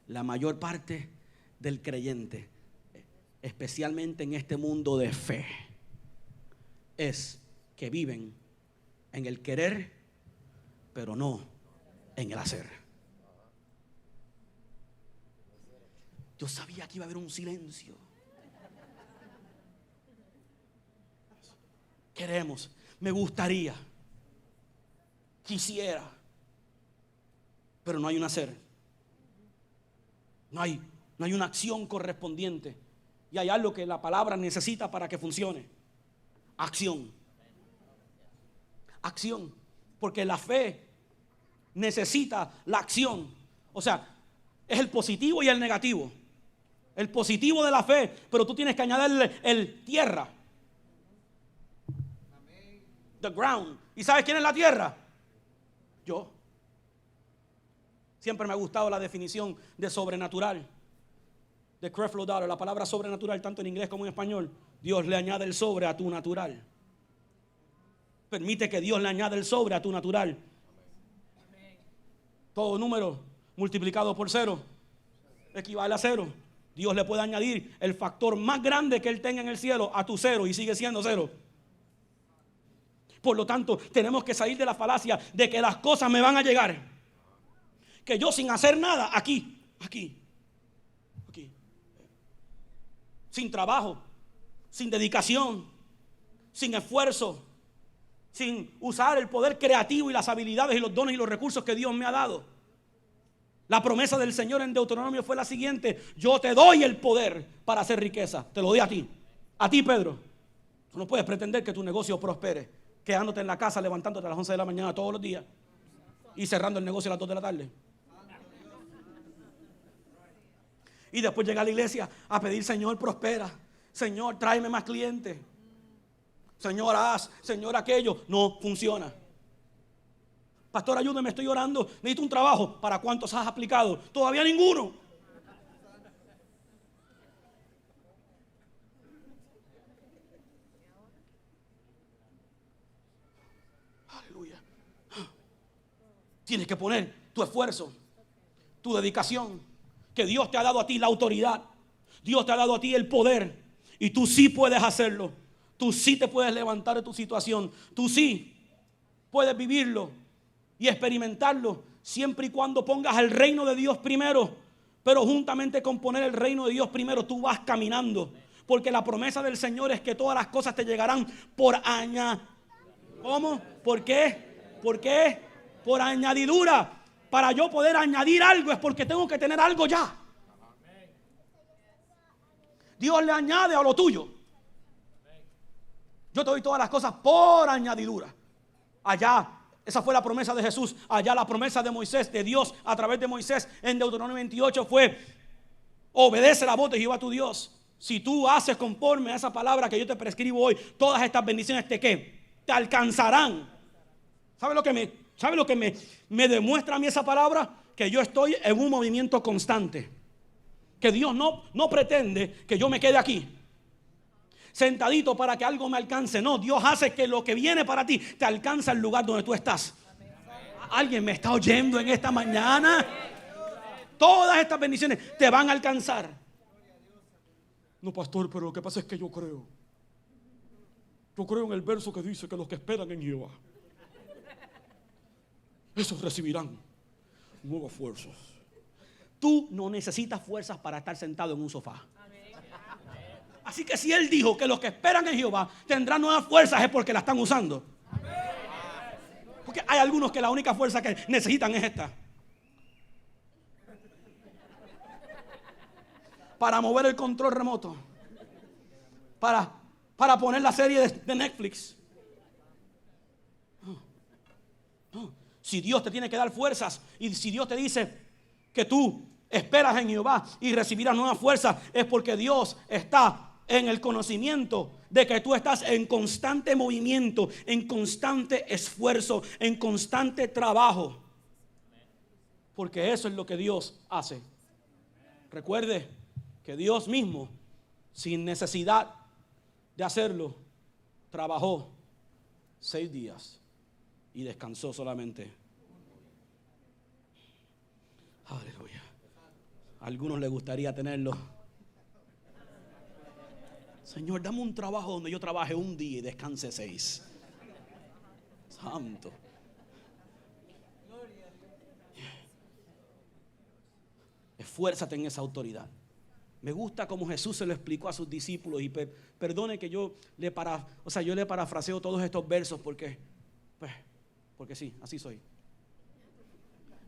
La mayor parte del creyente, especialmente en este mundo de fe, es que viven en el querer, pero no en el hacer. Yo sabía que iba a haber un silencio. Queremos, me gustaría, quisiera, pero no hay un hacer. No hay una acción correspondiente. Y hay algo que la palabra necesita para que funcione: acción. Acción. Porque la fe necesita la acción. O sea, es el positivo y el negativo. El positivo de la fe, pero tú tienes que añadirle el tierra. The ground. ¿Y sabes quién es la tierra? Yo. Siempre me ha gustado la definición de sobrenatural de Creflo Dollar. La palabra sobrenatural, tanto en inglés como en español. Dios le añade el sobre a tu natural. Permite que Dios le añade el sobre a tu natural. Todo número multiplicado por 0 equivale a 0. Dios le puede añadir el factor más grande que Él tenga en el cielo a tu 0 y sigue siendo 0. Por lo tanto, tenemos que salir de la falacia de que las cosas me van a llegar. Que yo sin hacer nada, aquí, sin trabajo, sin dedicación, sin esfuerzo, sin usar el poder creativo y las habilidades y los dones y los recursos que Dios me ha dado. La promesa del Señor en Deuteronomio fue la siguiente: yo te doy el poder para hacer riqueza. Te lo doy a ti, Pedro. Tú no puedes pretender que tu negocio prospere quedándote en la casa, levantándote a las 11 de la mañana todos los días y cerrando el negocio a las 2 de la tarde. Y después llega a la iglesia a pedir: Señor, prospera. Señor, tráeme más clientes. Señor, haz. Señor, aquello. No funciona. Pastor, ayúdame, estoy orando. Necesito un trabajo. ¿Para cuántos has aplicado? Todavía ninguno. Aleluya. Tienes que poner tu esfuerzo, tu dedicación. Que Dios te ha dado a ti la autoridad. Dios te ha dado a ti el poder. Y tú sí puedes hacerlo. Tú sí te puedes levantar de tu situación. Tú sí puedes vivirlo y experimentarlo, siempre y cuando pongas el reino de Dios primero. Pero juntamente con poner el reino de Dios primero, tú vas caminando. Porque la promesa del Señor es que todas las cosas te llegarán por añadidura. ¿Cómo? ¿Por qué? ¿Por qué? Por añadidura. Para yo poder añadir algo es porque tengo que tener algo ya. Dios le añade a lo tuyo. Yo te doy todas las cosas por añadidura. Allá, esa fue la promesa de Jesús. Allá la promesa de Moisés, de Dios a través de Moisés en Deuteronomio 28 fue: obedece la voz de Jehová tu Dios. Si tú haces conforme a esa palabra que yo te prescribo hoy, todas estas bendiciones te alcanzarán. ¿Sabe lo que me demuestra a mí esa palabra? Que yo estoy en un movimiento constante. Que Dios no pretende que yo me quede aquí sentadito para que algo me alcance. No, Dios hace que lo que viene para ti te alcance al lugar donde tú estás. ¿Alguien me está oyendo en esta mañana? Todas estas bendiciones te van a alcanzar. No, pastor, pero lo que pasa es que yo creo en el verso que dice que los que esperan en Jehová, esos recibirán nuevas fuerzas. Tú no necesitas fuerzas para estar sentado en un sofá. Así que si Él dijo que los que esperan en Jehová tendrán nuevas fuerzas, es porque la están usando. Porque hay algunos que la única fuerza que necesitan es esta. Para mover el control remoto. Para poner la serie de Netflix. Si Dios te tiene que dar fuerzas y si Dios te dice que tú esperas en Jehová y recibirás nuevas fuerzas, es porque Dios está en el conocimiento de que tú estás en constante movimiento, en constante esfuerzo, en constante trabajo. Porque eso es lo que Dios hace. Recuerde que Dios mismo, sin necesidad de hacerlo, trabajó 6 días y descansó solamente. Aleluya. A algunos les gustaría tenerlo. Señor, dame un trabajo donde yo trabaje un día y descanse 6. Santo. Esfuérzate en esa autoridad. Me gusta como Jesús se lo explicó a sus discípulos. Y perdone que yo le parafraseo todos estos versos porque sí, así soy.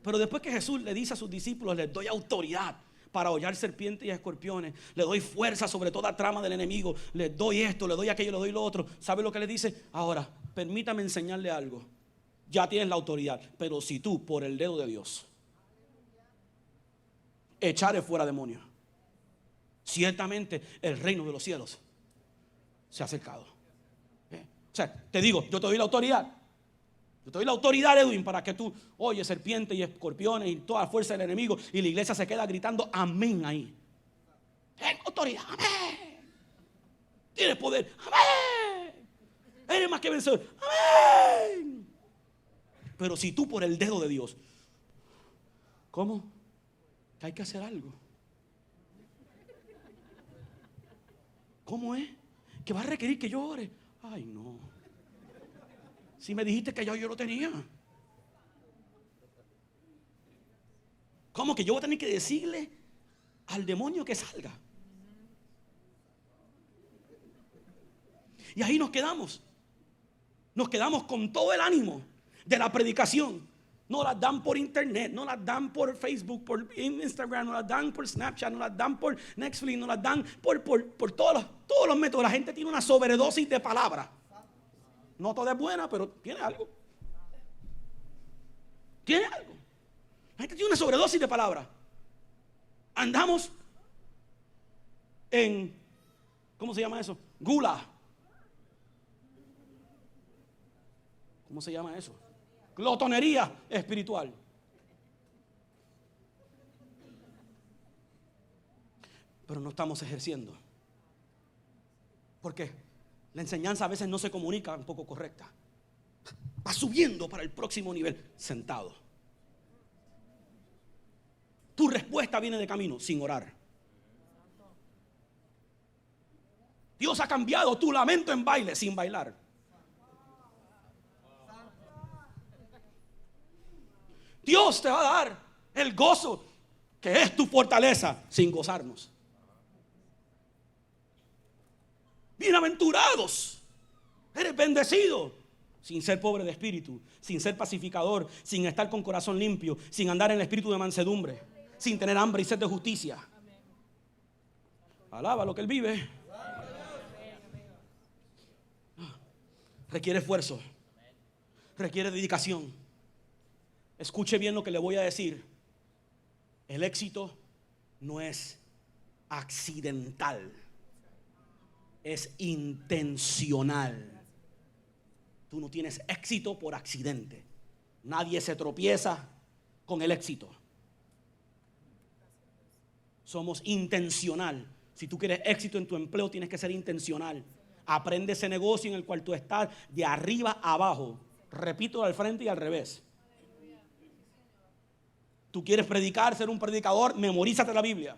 Pero después que Jesús le dice a sus discípulos: les doy autoridad para hollar serpientes y escorpiones, le doy fuerza sobre toda trama del enemigo, les doy esto, le doy aquello, le doy lo otro. ¿Sabe lo que le dice? Ahora, permítame enseñarle algo. Ya tienes la autoridad, pero si tú, por el dedo de Dios, echares fuera demonios, ciertamente el reino de los cielos se ha acercado. O sea, te digo, yo te doy la autoridad. Yo te doy la autoridad, Edwin, para que tú oyes serpientes y escorpiones y toda la fuerza del enemigo, y la iglesia se queda gritando amén ahí. Tengo autoridad, amén. Tienes poder, amén. Eres más que vencedor, amén. Pero si tú por el dedo de Dios ¿Cómo? Que hay que hacer algo. ¿Cómo es? Que va a requerir que yo ore. Ay, no. Si me dijiste que yo lo tenía. ¿Cómo que yo voy a tener que decirle al demonio que salga? Y ahí nos quedamos. Nos quedamos con todo el ánimo de la predicación. No las dan por internet, no las dan por Facebook, por Instagram, no las dan por Snapchat, no las dan por Netflix, no las dan por todos los métodos. La gente tiene una sobredosis de palabras. No toda es buena, pero tiene algo. Tiene algo. La gente tiene una sobredosis de palabras. Andamos en, ¿cómo se llama eso? Gula. ¿Cómo se llama eso? Glotonería espiritual. Pero no estamos ejerciendo. ¿Por qué? La enseñanza a veces no se comunica un poco correcta. Va subiendo para el próximo nivel, sentado. Tu respuesta viene de camino, sin orar. Dios ha cambiado tu lamento en baile, sin bailar. Dios te va a dar el gozo que es tu fortaleza, sin gozarnos. Bienaventurados, eres bendecido, sin ser pobre de espíritu, sin ser pacificador, sin estar con corazón limpio, sin andar en el espíritu de mansedumbre, sin tener hambre y sed de justicia. Alaba lo que Él vive. Requiere esfuerzo, requiere dedicación. Escuche bien lo que le voy a decir. El éxito no es accidental, es intencional. Tú no tienes éxito por accidente. Nadie se tropieza con el éxito. Somos intencional. Si tú quieres éxito en tu empleo, tienes que ser intencional. Aprende ese negocio en el cual tú estás de arriba a abajo. Repito, al frente y al revés. Tú quieres predicar, ser un predicador, memorízate la Biblia.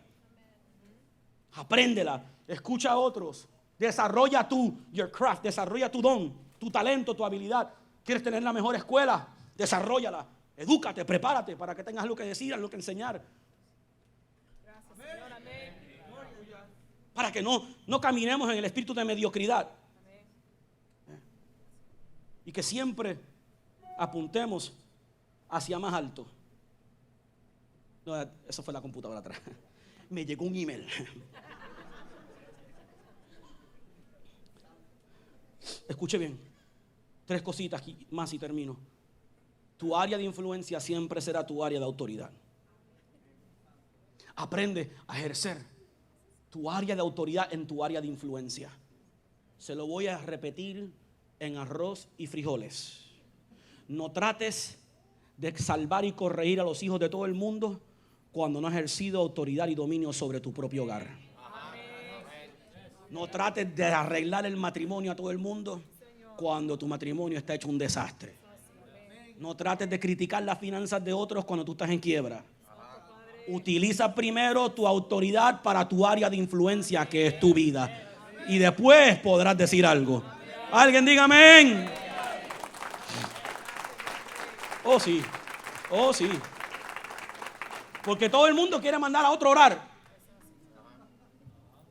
Apréndela, escucha a otros. Desarrolla your craft, desarrolla tu don, tu talento, tu habilidad. ¿Quieres tener la mejor escuela? Desarróllala, edúcate, prepárate para que tengas lo que decir, lo que enseñar. Para que no caminemos en el espíritu de mediocridad. Y que siempre apuntemos hacia más alto. No, eso fue la computadora atrás. Me llegó un email. Escuche bien. 3 cositas más y termino. Tu área de influencia siempre será tu área de autoridad. Aprende a ejercer tu área de autoridad en tu área de influencia. Se lo voy a repetir en arroz y frijoles. No trates de salvar y corregir a los hijos de todo el mundo cuando no has ejercido autoridad y dominio sobre tu propio hogar. No trates de arreglar el matrimonio a todo el mundo cuando tu matrimonio está hecho un desastre. No trates de criticar las finanzas de otros cuando tú estás en quiebra. Utiliza primero tu autoridad para tu área de influencia, que es tu vida, y después podrás decir algo. Alguien diga amén. Oh sí, oh sí. Porque todo el mundo quiere mandar a otro a orar.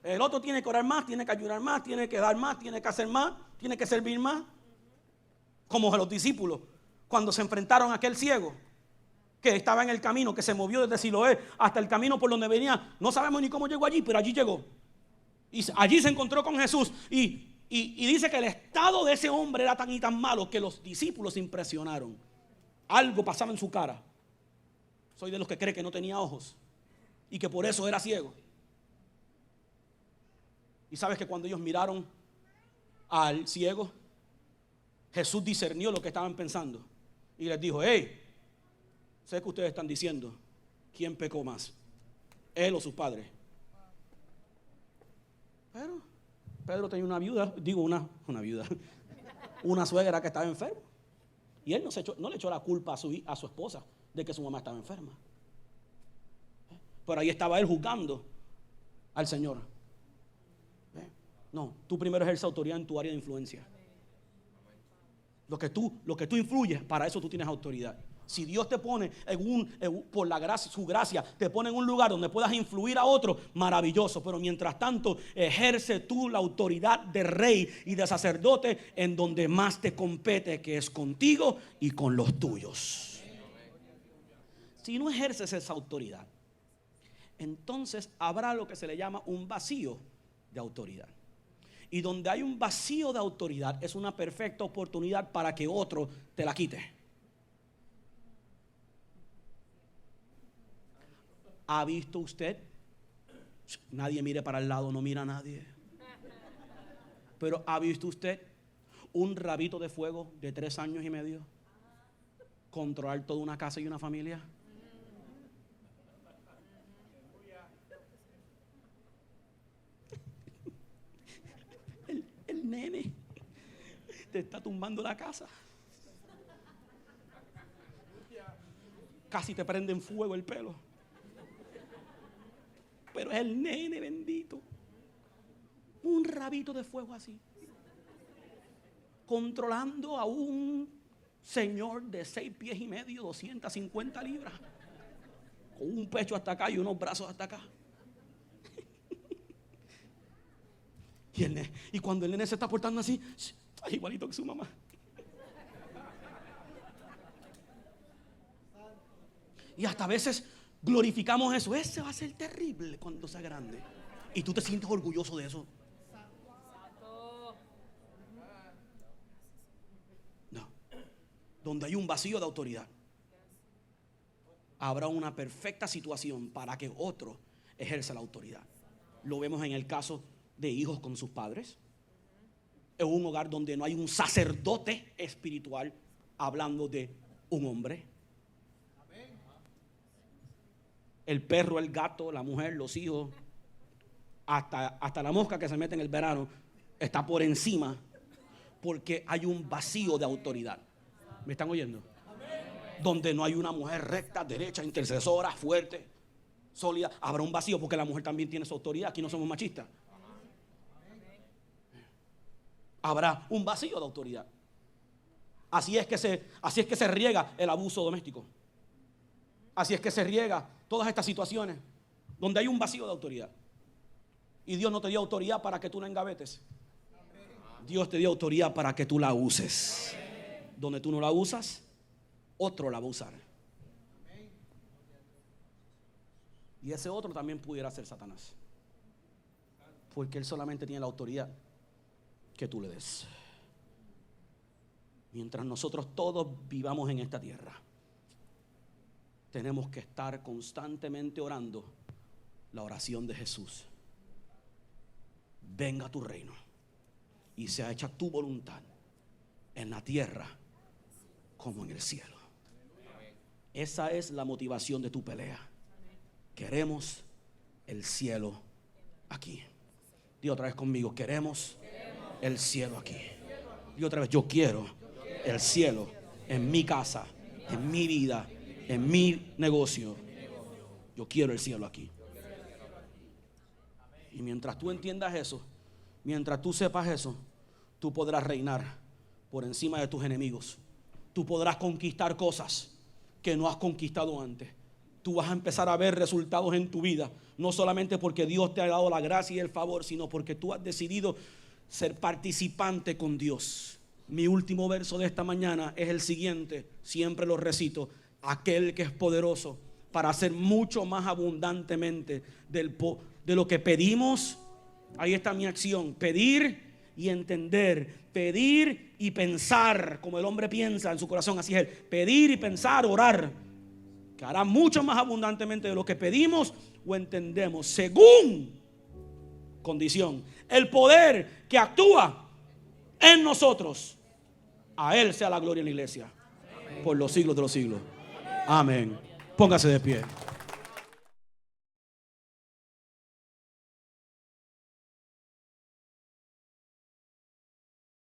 El otro tiene que orar más, tiene que ayudar más, tiene que dar más, tiene que hacer más, tiene que servir más. Como a los discípulos, cuando se enfrentaron a aquel ciego que estaba en el camino, que se movió desde Siloé hasta el camino por donde venía. No sabemos ni cómo llegó allí, pero allí llegó. Y allí se encontró con Jesús. Y dice que el estado de ese hombre era tan y tan malo que los discípulos se impresionaron. Algo pasaba en su cara. Soy de los que cree que no tenía ojos y que por eso era ciego. Y sabes que cuando ellos miraron al ciego, Jesús discernió lo que estaban pensando y les dijo: hey, sé que ustedes están diciendo, ¿quién pecó más? ¿Él o sus padres? Pero Pedro tenía una viuda, una suegra que estaba enferma. Y él no le echó la culpa a su esposa de que su mamá estaba enferma. Pero ahí estaba él juzgando al Señor. No, tú primero ejerces autoridad en tu área de influencia. Lo que tú influyes, para eso tú tienes autoridad. Si Dios te pone por la gracia, su gracia, te pone en un lugar donde puedas influir a otro, maravilloso. Pero mientras tanto, ejerce tú la autoridad de rey y de sacerdote en donde más te compete, que es contigo y con los tuyos. Si no ejerces esa autoridad, entonces habrá lo que se le llama un vacío de autoridad. Y donde hay un vacío de autoridad es una perfecta oportunidad para que otro te la quite. ¿Ha visto usted? Nadie mire para el lado, no mira a nadie. Pero ¿ha visto usted un rabito de fuego de 3 años y medio controlar toda una casa y una familia? El nene te está tumbando la casa. Casi te prende en fuego el pelo. Pero es el nene bendito. Un rabito de fuego así. Controlando a un señor de 6 pies y medio, 250 libras. Con un pecho hasta acá y unos brazos hasta acá. Y cuando el nene se está portando así, es igualito que su mamá. Y hasta a veces glorificamos eso. Ese va a ser terrible cuando sea grande. Y tú te sientes orgulloso de eso. No. Donde hay un vacío de autoridad, habrá una perfecta situación para que otro ejerza la autoridad. Lo vemos en el caso de hijos con sus padres. Es un hogar donde no hay un sacerdote espiritual hablando de un hombre. El perro, el gato, la mujer, los hijos, hasta la mosca que se mete en el verano está por encima, porque hay un vacío de autoridad. ¿Me están oyendo? Donde no hay una mujer recta, derecha, intercesora, fuerte, sólida, habrá un vacío porque la mujer también tiene su autoridad. Aquí no somos machistas. Habrá un vacío de autoridad. Así es que se riega el abuso doméstico. Así es que se riega todas estas situaciones donde hay un vacío de autoridad. Y Dios no te dio autoridad para que tú la engavetes. Dios te dio autoridad para que tú la uses. Donde tú no la usas, otro la va a usar. Y ese otro también pudiera ser Satanás, porque él solamente tiene la autoridad que tú le des. Mientras nosotros todos vivamos en esta tierra, tenemos que estar constantemente orando la oración de Jesús. Venga tu reino y sea hecha tu voluntad en la tierra como en el cielo. Esa es la motivación de tu pelea. Queremos el cielo aquí. Di otra vez conmigo, queremos el cielo aquí. Y otra vez, yo quiero el cielo en mi casa, en mi vida, en mi negocio. Yo quiero el cielo aquí. Y mientras tú entiendas eso, mientras tú sepas eso, tú podrás reinar por encima de tus enemigos. Tú podrás conquistar cosas que no has conquistado antes. Tú vas a empezar a ver resultados en tu vida, no solamente porque Dios te ha dado la gracia y el favor, sino porque tú has decidido ser participante con Dios. Mi último verso de esta mañana es el siguiente, siempre lo recito: aquel que es poderoso para hacer mucho más abundantemente de lo que pedimos. Ahí está mi acción: pedir y entender, pedir y pensar como el hombre piensa en su corazón. Así es él: pedir y pensar, orar, que hará mucho más abundantemente de lo que pedimos o entendemos, según condición, el poder que actúa en nosotros. A él sea la gloria en la iglesia por los siglos de los siglos. Amén. Póngase de pie.